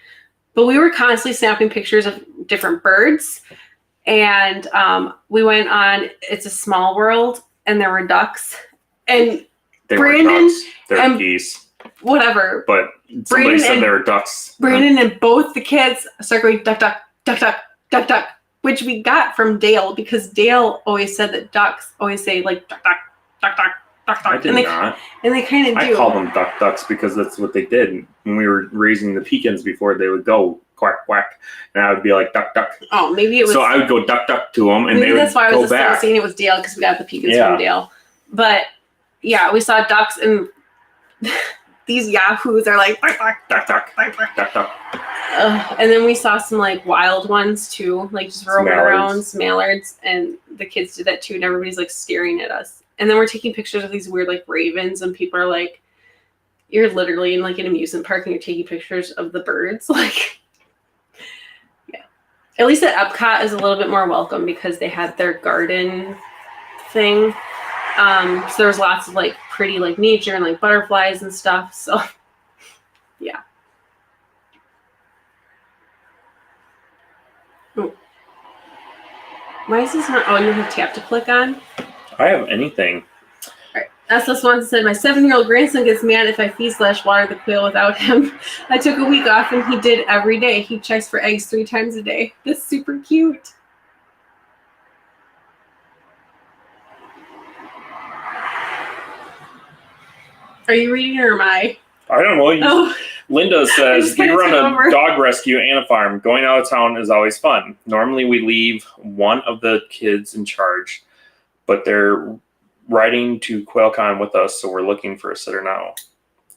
Speaker 2: But we were constantly snapping pictures of different birds, and we went on It's a Small World. And there were ducks, and Brandon
Speaker 1: and geese,
Speaker 2: whatever.
Speaker 1: But somebody said there were ducks.
Speaker 2: Brandon and both the kids started going duck, duck, duck, duck, duck, duck, which we got from Dale, because Dale always said that ducks always say like duck, duck, duck, duck, duck, duck.
Speaker 1: I did not.
Speaker 2: And they kind of do.
Speaker 1: I call them ducks because that's what they did when we were raising the pecans. Before they would go quack quack, and I would be like duck duck.
Speaker 2: Oh, maybe it was.
Speaker 1: So I would go duck duck to them, and maybe they would
Speaker 2: that's why I was
Speaker 1: go back.
Speaker 2: Saying it was Dale, because we got the pecans from Dale. But yeah, we saw ducks, and these yahoos are like duck duck duck duck duck duck duck duck. And then we saw some like wild ones too, like just roaming around, some mallards, and the kids did that too, and everybody's like staring at us. And then we're taking pictures of these weird like ravens, and people are like, "You're literally in like an amusement park, and you're taking pictures of the birds." Like, yeah. At least at Epcot is a little bit more welcome because they had their garden thing. So there was lots of like pretty like nature and like butterflies and stuff. So yeah. Ooh. Why is this not? Oh, you have tap to click on?
Speaker 1: I have anything.
Speaker 2: All right. S.S. Swanson said, my 7-year-old grandson gets mad if I feed/water the quail without him. I took a week off and he did every day. He checks for eggs 3 times a day. That's super cute. Are you reading or am I?
Speaker 1: I don't know. Linda says, we run a dog rescue and a farm. Going out of town is always fun. Normally we leave one of the kids in charge, but they're riding to QuailCon with us, so we're looking for a sitter now.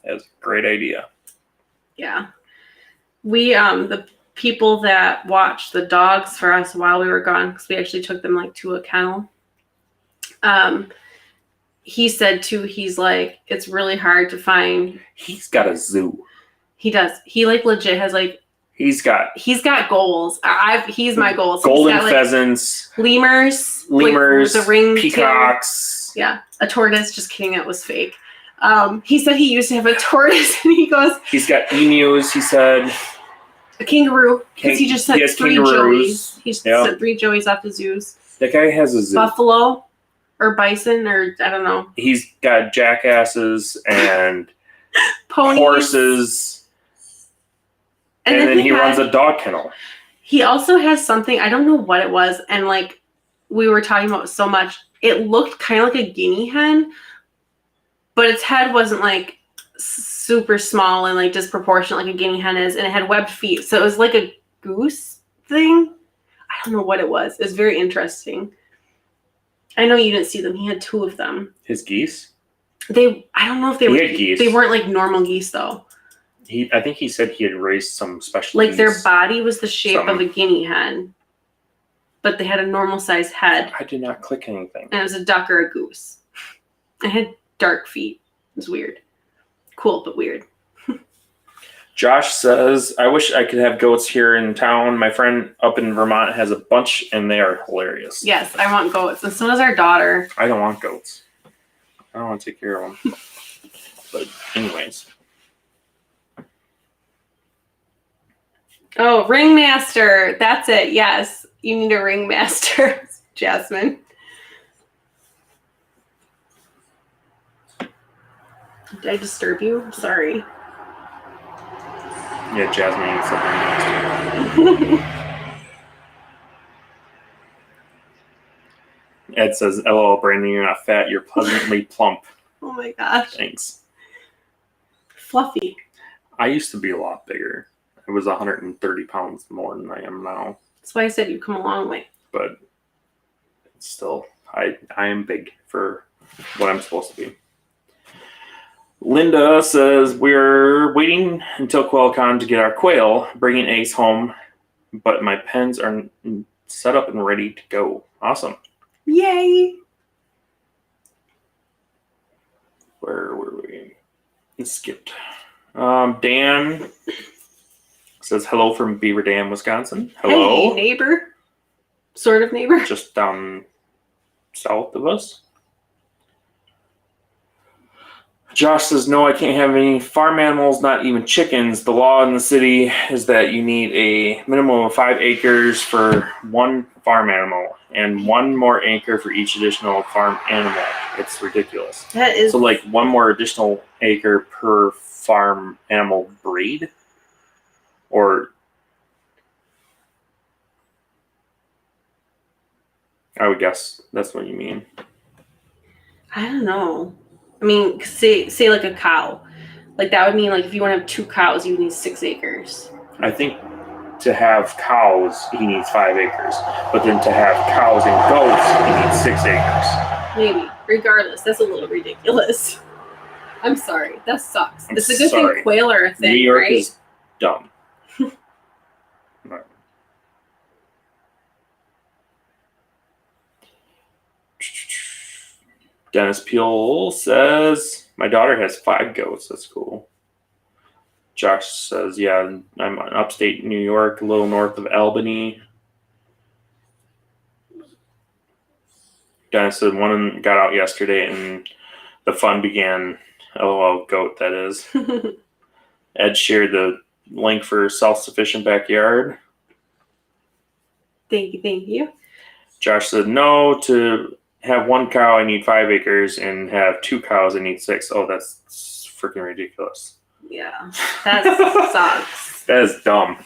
Speaker 1: That's a great idea.
Speaker 2: Yeah. We, the people that watched the dogs for us while we were gone, because we actually took them like to a kennel, He said too, he's like, it's really hard to find.
Speaker 1: He's got a zoo.
Speaker 2: He does. He like legit has like.
Speaker 1: He's got
Speaker 2: goals. He's my goals.
Speaker 1: Golden
Speaker 2: got, like,
Speaker 1: pheasants,
Speaker 2: lemurs,
Speaker 1: like,
Speaker 2: the ring
Speaker 1: peacocks.
Speaker 2: Tail. Yeah, a tortoise. Just kidding, that was fake. He said he used to have a tortoise, and he goes.
Speaker 1: He's got emus. He said
Speaker 2: a kangaroo because he just said 3 joeys. He said 3 joeys off the zoos.
Speaker 1: That guy has a zoo.
Speaker 2: Buffalo, or bison, or I don't know.
Speaker 1: He's got jackasses and
Speaker 2: ponies.
Speaker 1: Horses. And then he runs a dog kennel.
Speaker 2: He also has something, I don't know what it was, and like we were talking about so much, it looked kind of like a guinea hen, but its head wasn't like super small and like disproportionate like a guinea hen is, and it had webbed feet. So it was like a goose thing. I don't know what it was. It was very interesting. I know you didn't see them. He had 2 of them.
Speaker 1: His geese?
Speaker 2: I don't know if they were
Speaker 1: geese.
Speaker 2: They weren't like normal geese though.
Speaker 1: I think he said he had raised some special
Speaker 2: like
Speaker 1: geese.
Speaker 2: Their body was the shape of a guinea hen, but they had a normal sized head.
Speaker 1: I did not click anything.
Speaker 2: And it was a duck or a goose. It had dark feet. It was weird. Cool, but weird.
Speaker 1: Josh says, I wish I could have goats here in town. My friend up in Vermont has a bunch, and they are hilarious.
Speaker 2: Yes, I want goats, and so does our daughter.
Speaker 1: I don't want goats. I don't want to take care of them. But anyways.
Speaker 2: Oh, ringmaster. That's it. Yes. You need a ringmaster, Jasmine. Did I disturb you? I'm sorry.
Speaker 1: Yeah, Jasmine needs a ringmaster. Ed says, LOL, Brandon, you're not fat. You're pleasantly plump.
Speaker 2: Oh my gosh.
Speaker 1: Thanks.
Speaker 2: Fluffy.
Speaker 1: I used to be a lot bigger. I was 130 pounds more than I am now.
Speaker 2: That's why I said you've come a long way.
Speaker 1: But still, I am big for what I'm supposed to be. Linda says, we're waiting until QuailCon to get our quail, bringing eggs home, but my pens are set up and ready to go. Awesome.
Speaker 2: Yay.
Speaker 1: Where were we? It skipped. Dan says hello from Beaver Dam, Wisconsin. Hello.
Speaker 2: Hey, neighbor. Sort of neighbor.
Speaker 1: Just down south of us. Josh says, no, I can't have any farm animals, not even chickens. The law in the city is that you need a minimum of 5 acres for 1 farm animal and 1 more acre for each additional farm animal. It's ridiculous.
Speaker 2: That is.
Speaker 1: So like 1 more additional acre per farm animal breed? Or I would guess that's what you mean.
Speaker 2: I don't know. I mean, say like a cow. Like that would mean like if you want to have 2 cows, you would need 6 acres.
Speaker 1: I think to have cows, he needs 5 acres. But then to have cows and goats, he needs 6 acres.
Speaker 2: Maybe. Regardless, that's a little ridiculous. I'm sorry. That sucks. It's a good thing quail are a thing,
Speaker 1: New York
Speaker 2: right?
Speaker 1: is dumb. Dennis Peel says, my daughter has 5 goats. That's cool. Josh says, yeah, I'm in upstate New York, a little north of Albany. Dennis said, one got out yesterday and the fun began. LOL, goat, that is. Ed shared the link for Self-Sufficient Backyard.
Speaker 2: Thank you.
Speaker 1: Josh said, no, to have 1 cow, I need 5 acres, and have 2 cows, I need 6. Oh, that's freaking ridiculous.
Speaker 2: Yeah, that sucks.
Speaker 1: That is dumb.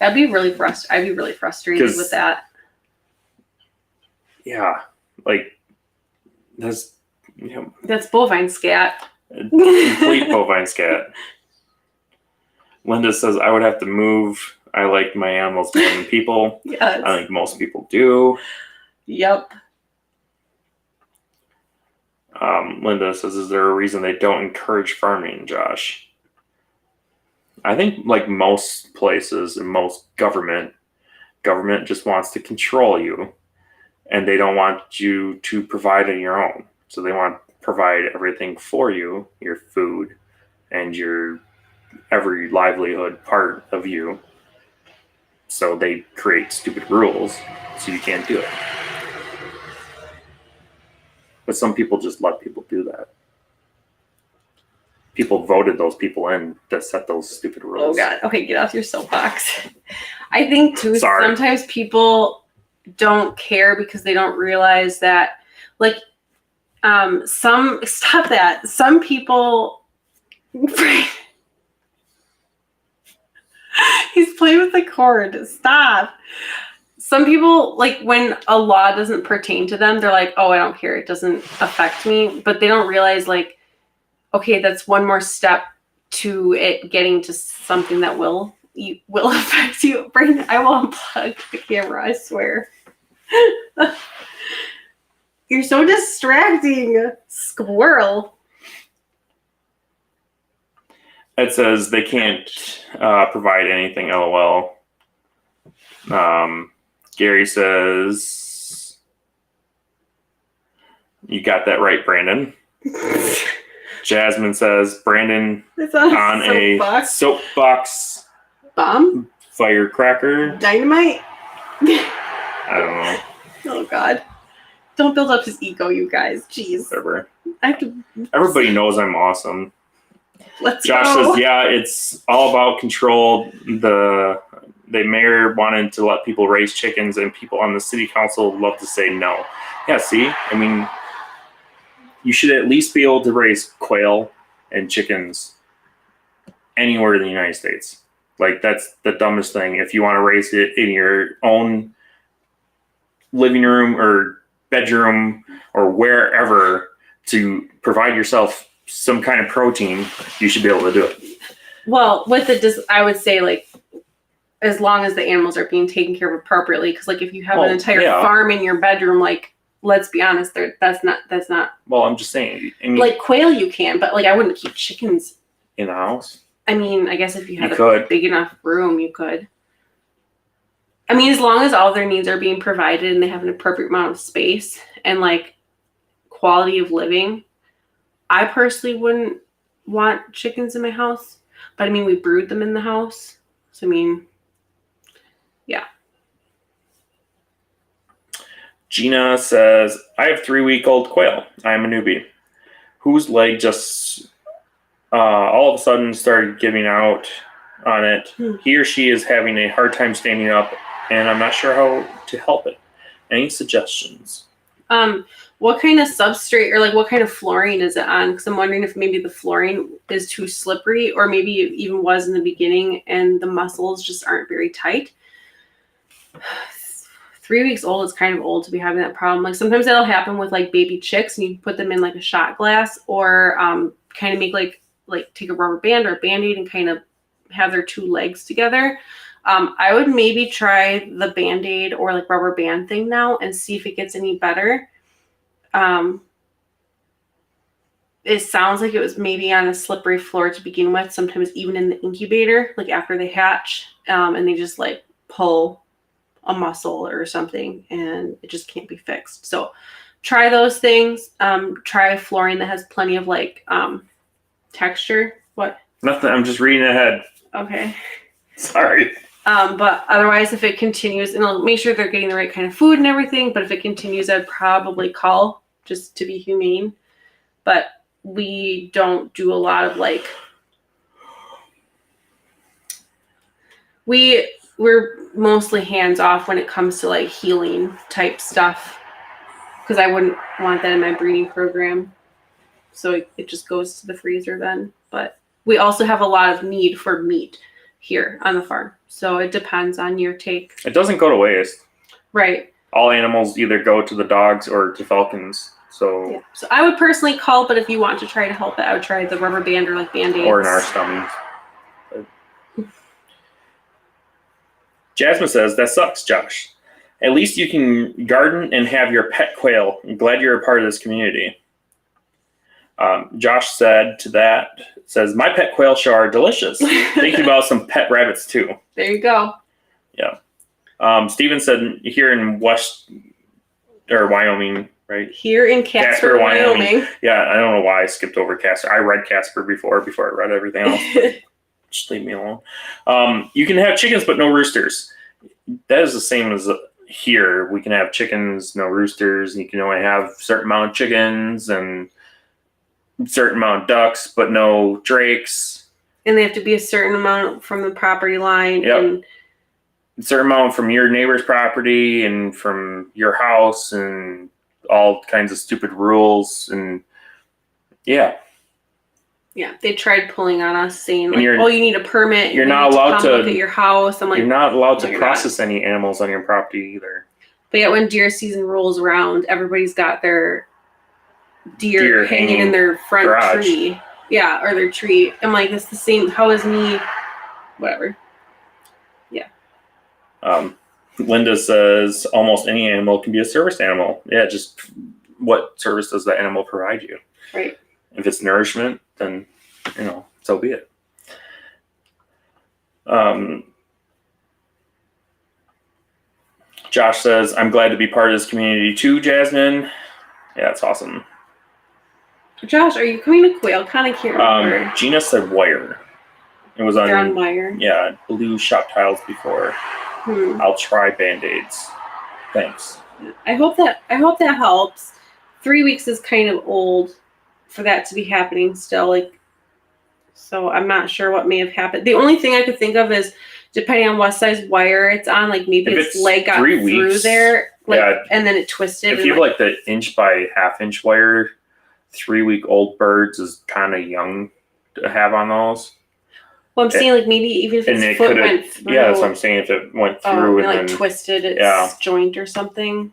Speaker 2: I'd be really frustrated with that.
Speaker 1: Yeah, like that's
Speaker 2: that's bovine scat.
Speaker 1: Complete bovine scat. Linda says, I would have to move. I like my animals more than people.
Speaker 2: Yes.
Speaker 1: I think most people do.
Speaker 2: Yep.
Speaker 1: Linda says, is there a reason they don't encourage farming, Josh? I think like most places and most government just wants to control you. and they don't want you to provide on your own. So they want to provide everything for you, your food and your every livelihood part of you. So they create stupid rules so you can't do it. But some people just let people do that. People voted those people in to set those stupid rules.
Speaker 2: Oh God. Okay, get off your soapbox. I think too,
Speaker 1: Sorry.
Speaker 2: sometimes people don't care because they don't realize that, like, stop that. Some people, he's playing with the cord. Stop. Some people, like, when a law doesn't pertain to them, they're like, oh, I don't care. It doesn't affect me. But they don't realize, like, okay, that's one more step to it getting to something that will affect you. Brandon, I will unplug the camera, I swear. You're so distracting, squirrel.
Speaker 1: It says they can't provide anything, LOL. Gary says, you got that right, Brandon. Jasmine says, Brandon on a soapbox
Speaker 2: bomb?
Speaker 1: Firecracker?
Speaker 2: Dynamite?
Speaker 1: I don't know.
Speaker 2: Oh, God. Don't build up his ego, you guys. Jeez.
Speaker 1: Whatever.
Speaker 2: I have to...
Speaker 1: Everybody knows I'm awesome. Josh
Speaker 2: go.
Speaker 1: says, yeah, it's all about control. The mayor wanted to let people raise chickens, and people on the city council love to say no. Yeah, see? I mean, you should at least be able to raise quail and chickens anywhere in the United States. Like, that's the dumbest thing. If you want to raise it in your own living room or bedroom or wherever to provide yourself some kind of protein, you should be able to do it.
Speaker 2: Well, I would say, like, as long as the animals are being taken care of appropriately, because, like, if you have an entire farm in your bedroom, like, let's be honest, that's not.
Speaker 1: Well, I'm just saying. I mean,
Speaker 2: like, quail you can, but, like, I wouldn't keep chickens
Speaker 1: in the house.
Speaker 2: I mean, I guess if you had a big enough room, you could. I mean, as long as all their needs are being provided and they have an appropriate amount of space and, like, quality of living, I personally wouldn't want chickens in my house. But, I mean, we brood them in the house. So, I mean, yeah.
Speaker 1: Gina says, I have 3-week-old quail. I am a newbie. Whose leg just all of a sudden started giving out on it. He or she is having a hard time standing up, and I'm not sure how to help it. Any suggestions?
Speaker 2: What kind of substrate or, like, what kind of flooring is it on? Because I'm wondering if maybe the flooring is too slippery, or maybe it even was in the beginning and the muscles just aren't very tight. 3 weeks old is kind of old to be having that problem. Like, sometimes that'll happen with, like, baby chicks, and you put them in, like, a shot glass, or kind of make like take a rubber band or a Band-Aid and kind of have their two legs together. I would maybe try the Band-Aid or, like, rubber band thing now and see if it gets any better. It sounds like it was maybe on a slippery floor to begin with, sometimes even in the incubator, like after they hatch, and they just, like, pull a muscle or something and it just can't be fixed. So try those things. Try flooring that has plenty of, like, texture. What?
Speaker 1: Nothing. I'm just reading ahead.
Speaker 2: Okay.
Speaker 1: Sorry.
Speaker 2: But otherwise, if it continues, and I'll make sure they're getting the right kind of food and everything, but if it continues, I'd probably call just to be humane. But we don't do a lot of, like, we're mostly hands off when it comes to, like, healing type stuff, because I wouldn't want that in my breeding program. So it just goes to the freezer then. But we also have a lot of need for meat here on the farm. So it depends on your take.
Speaker 1: It doesn't go to waste.
Speaker 2: Right.
Speaker 1: All animals either go to the dogs or to falcons. So
Speaker 2: yeah. So I would personally call, but if you want to try to help it, I would try the rubber band or, like, Band-Aids.
Speaker 1: Or in our stomachs. Jasmine says, that sucks, Josh. At least you can garden and have your pet quail. I'm glad you're a part of this community. Josh said to that, says, my pet quail are delicious. Thinking about some pet rabbits too.
Speaker 2: There you go.
Speaker 1: Yeah. Steven said here in or Wyoming, right?
Speaker 2: Here in Casper, Wyoming.
Speaker 1: Yeah, I don't know why I skipped over Casper. I read Casper before I read everything else. Just leave me alone. You can have chickens, but no roosters. That is the same as here. We can have chickens, no roosters. You can only have a certain amount of chickens and a certain amount of ducks, but no drakes.
Speaker 2: And they have to be a certain amount from the property line.
Speaker 1: Yep.
Speaker 2: And
Speaker 1: a certain amount from your neighbor's property and from your house and all kinds of stupid rules. And yeah, they tried pulling on us saying, like, oh, you need a permit. You're not allowed to
Speaker 2: look at your house. I'm like,
Speaker 1: you're not allowed to process any animals on your property either.
Speaker 2: But yet when deer season rolls around, everybody's got their deer hanging in their front tree. Yeah, or their tree. I'm like, it's the same. How is me? Whatever. Yeah.
Speaker 1: Linda says almost any animal can be a service animal. Yeah, just what service does that animal provide you?
Speaker 2: Right.
Speaker 1: If it's nourishment, then, so be it. Josh says, I'm glad to be part of this community too, Jasmine. Yeah, that's awesome.
Speaker 2: Josh, are you coming to Quail? Kind of can't remember.
Speaker 1: Gina said wire. It was on
Speaker 2: wire.
Speaker 1: Yeah, blue shop tiles before. I'll try Band-Aids. Thanks.
Speaker 2: I hope that helps. 3 weeks is kind of old for that to be happening still. So I'm not sure what may have happened. The only thing I could think of is depending on what size wire it's on, like maybe its leg got through there, and then it twisted.
Speaker 1: If you have the inch by half-inch wire, 3-week-old birds is kind of young to have on those.
Speaker 2: Well, I'm saying maybe even if its foot went through.
Speaker 1: Yeah, that's what I'm saying. If it went through
Speaker 2: and then twisted its joint or something.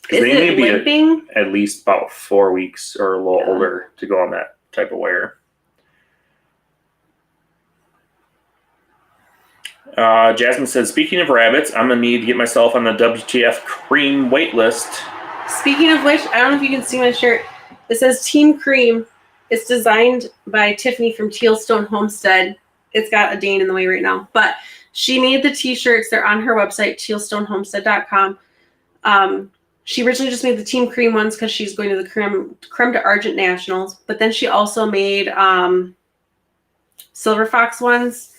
Speaker 1: Is they may limping? Be at least about 4 weeks or a little older to go on that type of wire. Jasmine says, speaking of rabbits, I'm going to need to get myself on the WTF Cream wait list.
Speaker 2: Speaking of which, I don't know if you can see my shirt. It says Team Cream. It's designed by Tiffany from Tealstone Homestead. It's got a Dane in the way right now. But she made the t-shirts. They're on her website, tealstonehomestead.com. She originally just made the Team Cream ones because she's going to the Creme de Argent Nationals. But then she also made Silver Fox ones.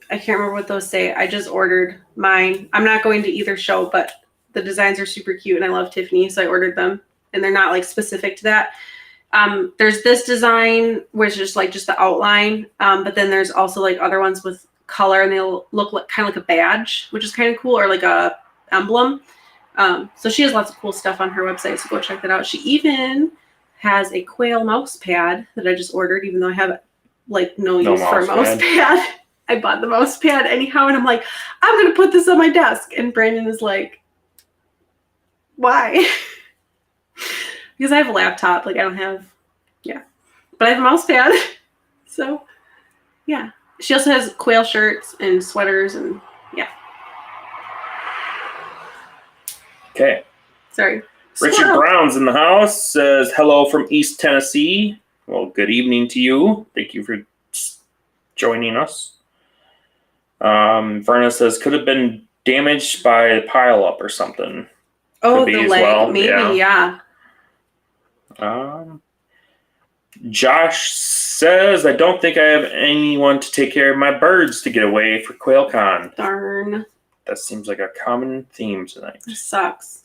Speaker 2: I can't remember what those say. I just ordered mine. I'm not going to either show, but the designs are super cute and I love Tiffany, so I ordered them. And they're not specific to that. There's this design, which is just the outline. But then there's also other ones with color and they'll look kind of like a badge, which is kind of cool, or like a emblem. So she has lots of cool stuff on her website, so go check that out. She even has a Quail mouse pad that I just ordered, even though I have no use for a mouse pad. I bought the mouse pad anyhow, and I'm like, I'm going to put this on my desk. And Brandon is like, why? Because I have a laptop. I don't have, but I have a mouse pad. So, yeah. She also has Quail shirts and sweaters and,
Speaker 1: Okay.
Speaker 2: Sorry.
Speaker 1: Richard Brown's in the house, says, hello from East Tennessee. Well, good evening to you. Thank you for joining us. Verna says, could have been damaged by a pileup or something.
Speaker 2: Oh, the leg, maybe, yeah.
Speaker 1: Josh says, I don't think I have anyone to take care of my birds to get away for QuailCon.
Speaker 2: Darn.
Speaker 1: That seems like a common theme tonight.
Speaker 2: It sucks.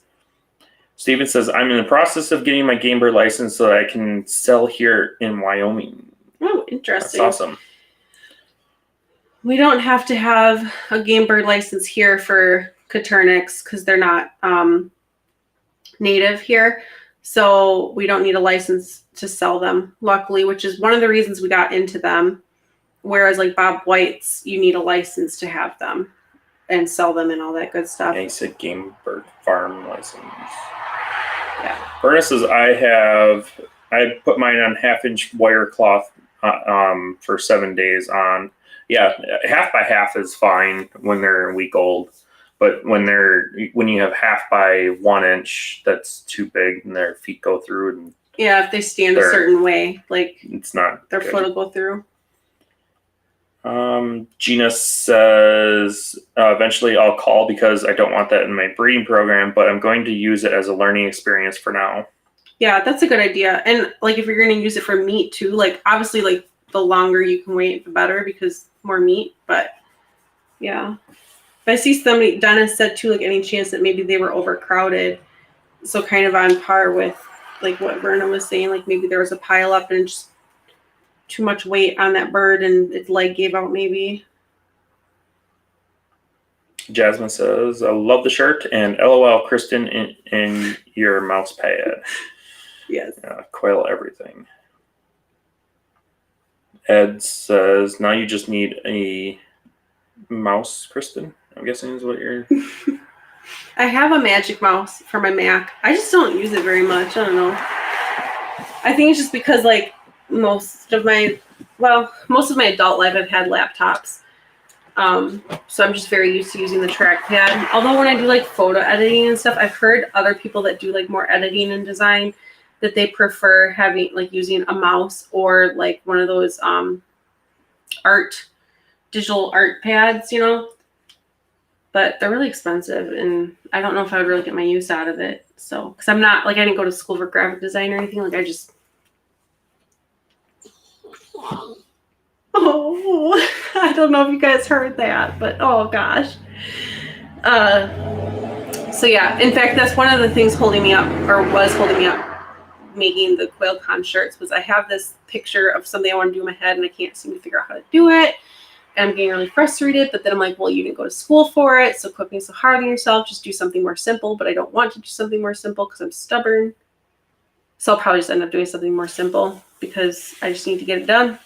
Speaker 1: Steven says, I'm in the process of getting my game bird license so that I can sell here in Wyoming.
Speaker 2: Oh, interesting.
Speaker 1: That's awesome.
Speaker 2: We don't have to have a game bird license here for Coturnix because they're not native here. So we don't need a license to sell them, luckily, which is one of the reasons we got into them. Whereas Bob White's, you need a license to have them and sell them and all that good stuff.
Speaker 1: And he said game bird farm license.
Speaker 2: Yeah.
Speaker 1: Berna says, I put mine on 1/2-inch wire cloth for 7 days on. Yeah, 1/2 by 1/2 is fine when they're a week old. But when you have 1/2 by 1 inch, that's too big and their feet go through. And
Speaker 2: if they stand a certain way,
Speaker 1: it's not
Speaker 2: their
Speaker 1: good.
Speaker 2: foot will go through.
Speaker 1: Gina says, eventually I'll call because I don't want that in my breeding program, but I'm going to use it as a learning experience for now.
Speaker 2: Yeah, that's a good idea. And like if you're going to use it for meat too, like obviously like the longer you can wait, the better because more meat. But yeah. But I see somebody, Dennis said too, like any chance that maybe they were overcrowded. So kind of on par with like what Verna was saying, like maybe there was a pile up and just too much weight on that bird and its leg gave out maybe.
Speaker 1: Jasmine says, I love the shirt and LOL Kristin in your mouse pad.
Speaker 2: Yes.
Speaker 1: Quail everything. Ed says, now you just need a mouse, Kristin, I'm guessing is what you're...
Speaker 2: I have a Magic Mouse for my Mac. I just don't use it very much. I don't know. I think it's just because like most of my adult life I've had laptops. So I'm just very used to using the trackpad. Although when I do like photo editing and stuff, I've heard other people that do like more editing and design that they prefer having like using a mouse or like one of those digital art pads, you know. But they're really expensive and I don't know if I would really get my use out of it. So, because I'm not like I didn't go to school for graphic design or anything. Like I just I don't know if you guys heard that, but oh gosh. So yeah, in fact, that's one of the things holding me up, or was holding me up, making the QuailCon shirts. Was I have this picture of something I want to do in my head, and I can't seem to figure out how to do it, and I'm getting really frustrated. But then I'm like, well, you didn't go to school for it, so quit being so hard on yourself. Just do something more simple. But I don't want to do something more simple because I'm stubborn. So I'll probably just end up doing something more simple because I just need to get it done.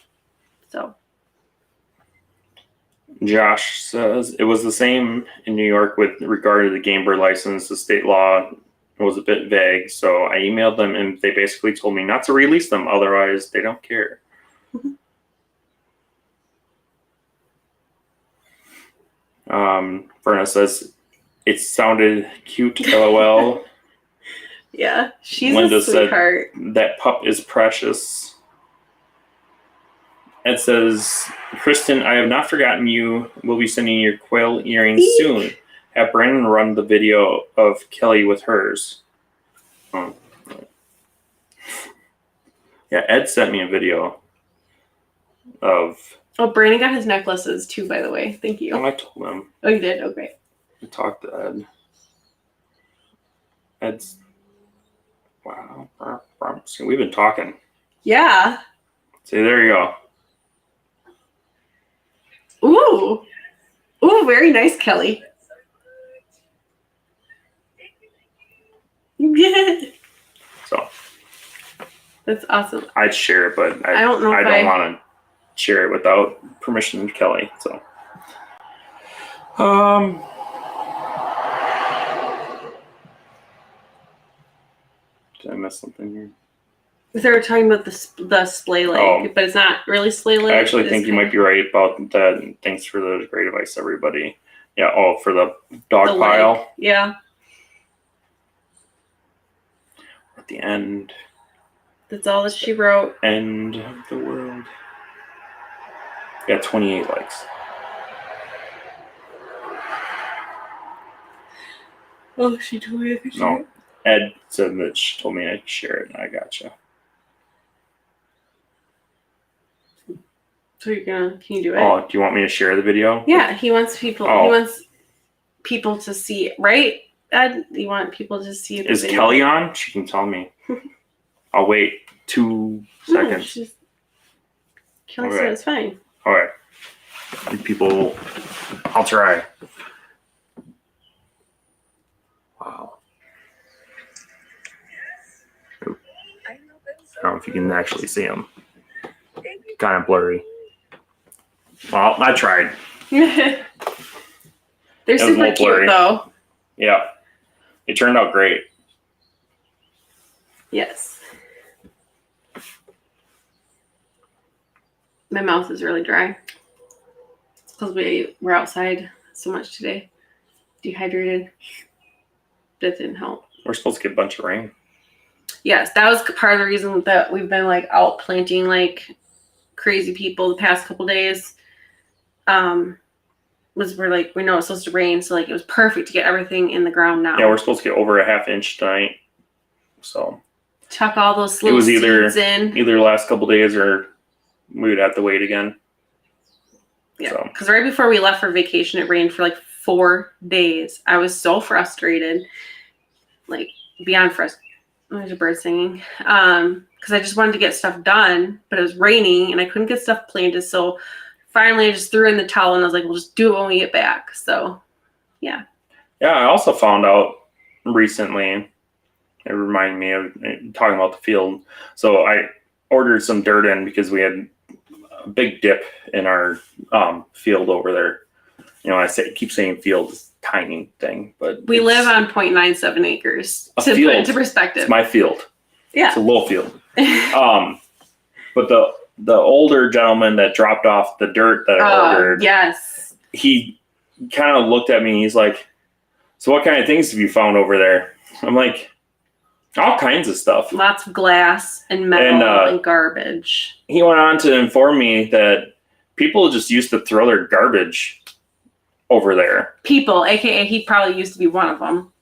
Speaker 2: So.
Speaker 1: Josh says, it was the same in New York with regard to the game bird license. The state law was a bit vague, so I emailed them and they basically told me not to release them, otherwise they don't care. Verna says, it sounded cute, LOL.
Speaker 2: Yeah, she's
Speaker 1: Linda
Speaker 2: a sweetheart.
Speaker 1: said, that pup is precious. Ed says, Kristin, I have not forgotten you. We'll be sending your quail earrings soon. Have Brandon run the video of Kelly with hers. Oh. Yeah, Ed sent me a video of...
Speaker 2: Oh, Brandon got his necklaces too, by the way. Thank you.
Speaker 1: Oh, I told him.
Speaker 2: Oh, you did? Oh, great.
Speaker 1: I talked to Ed. Ed's... Wow. We've been talking.
Speaker 2: Yeah.
Speaker 1: See, there you go.
Speaker 2: Ooh. Ooh, very nice, Kelly.
Speaker 1: So.
Speaker 2: That's awesome.
Speaker 1: I'd share it, but
Speaker 2: I don't know if
Speaker 1: I don't want to share it without permission from Kelly. So. Did I miss something here?
Speaker 2: They were talking about the splay leg, but it's not really splay leg.
Speaker 1: I actually think you might be right about that. Thanks for the great advice, everybody. Yeah, for the dog pile.
Speaker 2: Leg. Yeah.
Speaker 1: At the end.
Speaker 2: That's all that she wrote.
Speaker 1: End of the world. Yeah, 28 likes.
Speaker 2: Oh, she told me I could share it.
Speaker 1: Ed said that she told me I could share it, and I gotcha.
Speaker 2: So can you do it?
Speaker 1: Oh, do you want me to share the video?
Speaker 2: Yeah, he wants people. He wants people to see it, right? Ed, you want people to see it.
Speaker 1: Is Kelly on? She can tell me. I'll wait 2 seconds.
Speaker 2: Kelly said it's fine.
Speaker 1: All right. People, I'll try. Wow. I don't know if you can actually see them. Kind of blurry. Well, I tried.
Speaker 2: They're super cute, though.
Speaker 1: Yeah. It turned out great.
Speaker 2: Yes. My mouth is really dry. It's because we were outside so much today. Dehydrated. That didn't help.
Speaker 1: We're supposed to get a bunch of rain.
Speaker 2: Yes, that was part of the reason that we've been like out planting like crazy people the past couple days. we're like, we know it's supposed to rain, so like it was perfect to get everything in the ground now.
Speaker 1: Yeah, we're supposed to get over a half inch tonight. So
Speaker 2: chuck all those little seeds in.
Speaker 1: Either the last couple days or we would have to wait again.
Speaker 2: Yeah, because right before we left for vacation, it rained for like 4 days. I was so frustrated, like beyond frustrated. There's a bird singing. Because I just wanted to get stuff done, but it was raining and I couldn't get stuff planted. So finally, I just threw in the towel and I was like, "We'll just do it when we get back." So, yeah. Yeah,
Speaker 1: I also found out recently. It reminded me of talking about the field. So I ordered some dirt in because we had a big dip in our field over there. You know, keep saying field is a tiny thing, but
Speaker 2: we live on 0.97 acres. To put it into perspective,
Speaker 1: it's my field.
Speaker 2: Yeah,
Speaker 1: it's a little field. But the older gentleman that dropped off the dirt that I ordered,
Speaker 2: yes,
Speaker 1: he kind of looked at me. He's like, "So what kind of things have you found over there?" I'm like, all kinds of stuff.
Speaker 2: Lots of glass and metal and garbage.
Speaker 1: He went on to inform me that people just used to throw their garbage over there.
Speaker 2: People, aka he probably used to be one of them.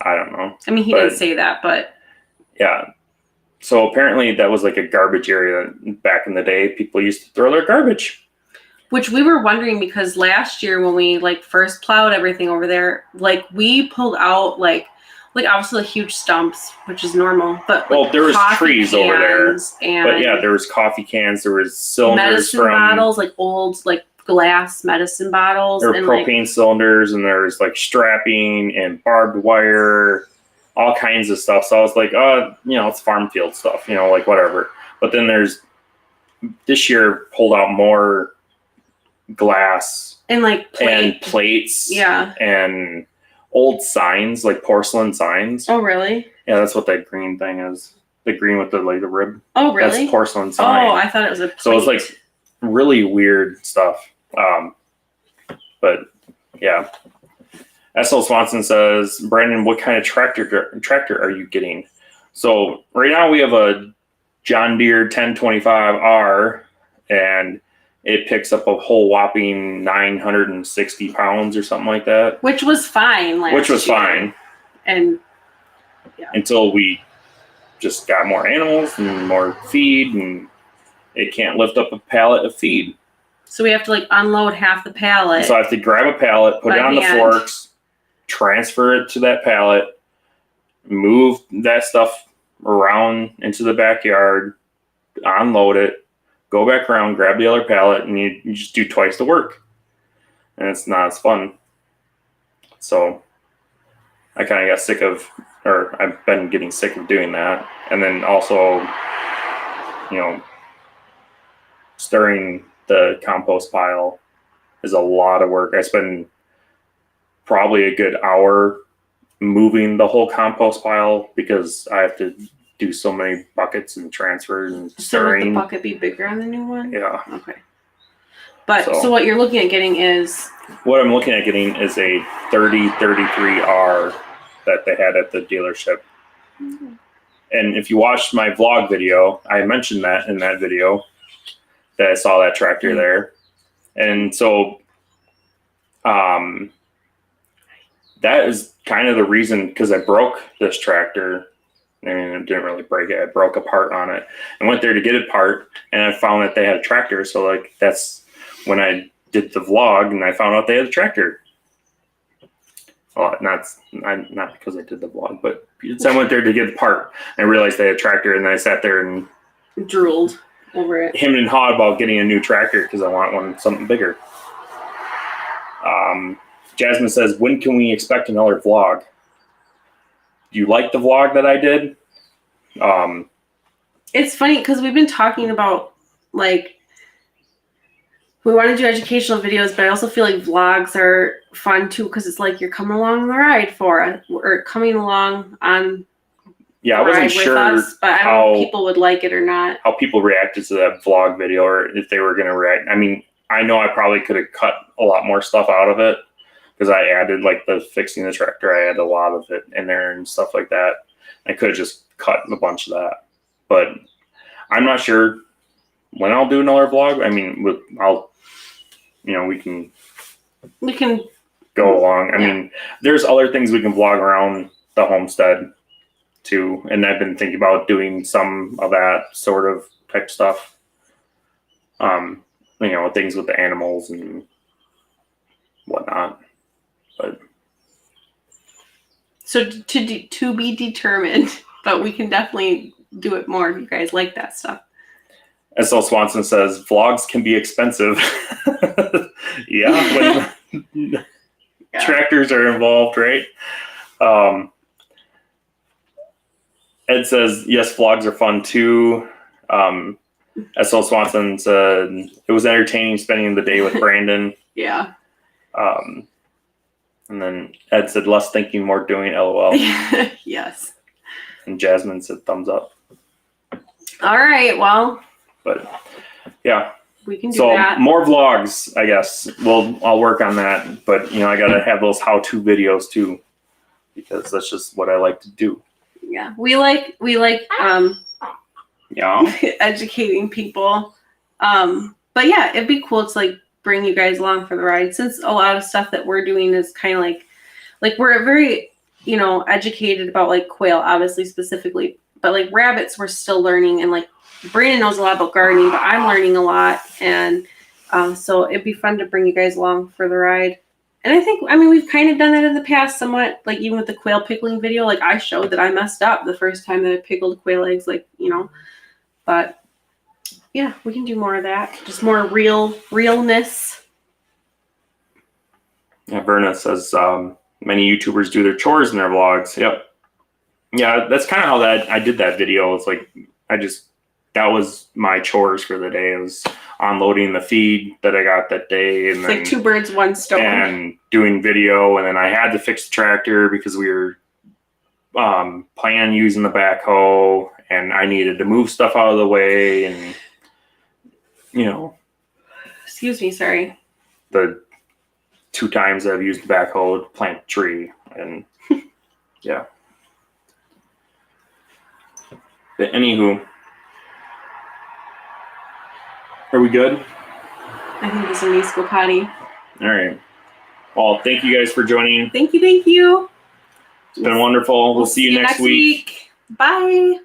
Speaker 1: I don't know.
Speaker 2: I mean, he didn't say that, but
Speaker 1: yeah. So apparently that was like a garbage area back in the day. People used to throw their garbage.
Speaker 2: Which we were wondering because last year when we like first plowed everything over there, like we pulled out like obviously huge stumps, which is normal, but
Speaker 1: well, there was trees over there.
Speaker 2: But
Speaker 1: yeah, there was coffee cans, there was cylinders
Speaker 2: medicine bottles, like old like glass medicine bottles.
Speaker 1: There were propane cylinders, and there was like strapping and barbed wire, all kinds of stuff. So I was like, it's farm field stuff, like whatever. But then this year pulled out more glass
Speaker 2: and like
Speaker 1: plates,
Speaker 2: yeah,
Speaker 1: and old signs, like porcelain signs.
Speaker 2: Oh, really?
Speaker 1: Yeah, that's what that green thing is. The green with the rib.
Speaker 2: Oh, really?
Speaker 1: That's porcelain sign.
Speaker 2: Oh, I thought it was a plate.
Speaker 1: So it was like really weird stuff. But yeah. S.L. Swanson says, Brandon, what kind of tractor are you getting? So right now we have a John Deere 1025R, and it picks up a whole whopping 960 pounds or something like that.
Speaker 2: Which was fine last year.
Speaker 1: Fine.
Speaker 2: And yeah.
Speaker 1: Until we just got more animals and more feed, and it can't lift up a pallet of feed.
Speaker 2: So we have to like unload half the pallet.
Speaker 1: So I have to grab a pallet, put it on the forks, transfer it to that pallet, move that stuff around into the backyard, unload it, go back around, grab the other pallet, and you just do twice the work. And it's not as fun. So I kind of got sick of, or I've been getting sick of doing that. And then also, stirring the compost pile is a lot of work. I spend probably a good hour moving the whole compost pile because I have to do so many buckets and transfers and stirring.
Speaker 2: So would the bucket be bigger on the new one?
Speaker 1: Yeah.
Speaker 2: Okay. But so what you're looking at getting is?
Speaker 1: What I'm looking at getting is a 3033R that they had at the dealership. Mm-hmm. And if you watched my vlog video, I mentioned that in that video that I saw that tractor there. And so that is kind of the reason, because I broke this tractor. I mean, I didn't really break it. I broke a part on it. I went there to get a part, and I found that they had a tractor. So, like, that's when I did the vlog, and I found out they had a tractor. Well, not because I did the vlog, but I went there to get the part. I realized they had a tractor, and then I sat there and
Speaker 2: drooled over it.
Speaker 1: Hemmed and hawed about getting a new tractor because I want something bigger. Jasmine says, when can we expect another vlog? Do you like the vlog that I did?
Speaker 2: It's funny because we've been talking about, like, we want to do educational videos, but I also feel like vlogs are fun too because it's like you're coming along the ride or coming along on
Speaker 1: I wasn't sure
Speaker 2: us, but I don't know if people would like it or not.
Speaker 1: How people reacted to that vlog video, or if they were going to react. I mean, I know I probably could have cut a lot more stuff out of it because I added, like, the fixing the tractor. I had a lot of it in there and stuff like that. I could have just cut a bunch of that, but I'm not sure when I'll do another vlog. I mean, we can
Speaker 2: go
Speaker 1: along. I mean, there's other things we can vlog around the homestead too, and I've been thinking about doing some of that sort of type stuff. Things with the animals and whatnot. But
Speaker 2: so to be determined, but we can definitely do it more if you guys like that stuff.
Speaker 1: S.L. Swanson says vlogs can be expensive. Yeah, when tractors are involved, right? Ed says yes, vlogs are fun too. S.L. Swanson said it was entertaining spending the day with Brandon.
Speaker 2: Yeah.
Speaker 1: And then Ed said less thinking, more doing. LOL.
Speaker 2: Yes.
Speaker 1: And Jasmine said thumbs up.
Speaker 2: All right. Well.
Speaker 1: But yeah.
Speaker 2: We can do that.
Speaker 1: So more vlogs, I guess. I'll work on that. But I gotta have those how-to videos too, because that's just what I like to do.
Speaker 2: Yeah, we like educating people. But yeah, it'd be cool to like bring you guys along for the ride, since a lot of stuff that we're doing is kind of like we're very educated about like quail, obviously specifically, but like rabbits we're still learning, and like Brandon knows a lot about gardening, but I'm learning a lot, and so it'd be fun to bring you guys along for the ride. And I mean, we've kind of done that in the past somewhat, like even with the quail pickling video, like I showed that I messed up the first time that I pickled quail eggs, but yeah, we can do more of that. Just more realness.
Speaker 1: Yeah, Verna says many YouTubers do their chores in their vlogs. Yep. Yeah, that's kind of how I did that video. It's like, that was my chores for the day. It was unloading the feed that I got that day, and then,
Speaker 2: like 2 birds, 1 stone.
Speaker 1: And doing video, and then I had to fix the tractor because we were planning using the backhoe, and I needed to move stuff out of the way, and
Speaker 2: Excuse me, sorry.
Speaker 1: The 2 times I've used the backhoe to plant a tree, and yeah. But anywho. Are we good?
Speaker 2: I think this needs to go potty.
Speaker 1: All right. Well, thank you guys for joining.
Speaker 2: Thank you.
Speaker 1: It's been wonderful. We'll see you next week.
Speaker 2: Bye.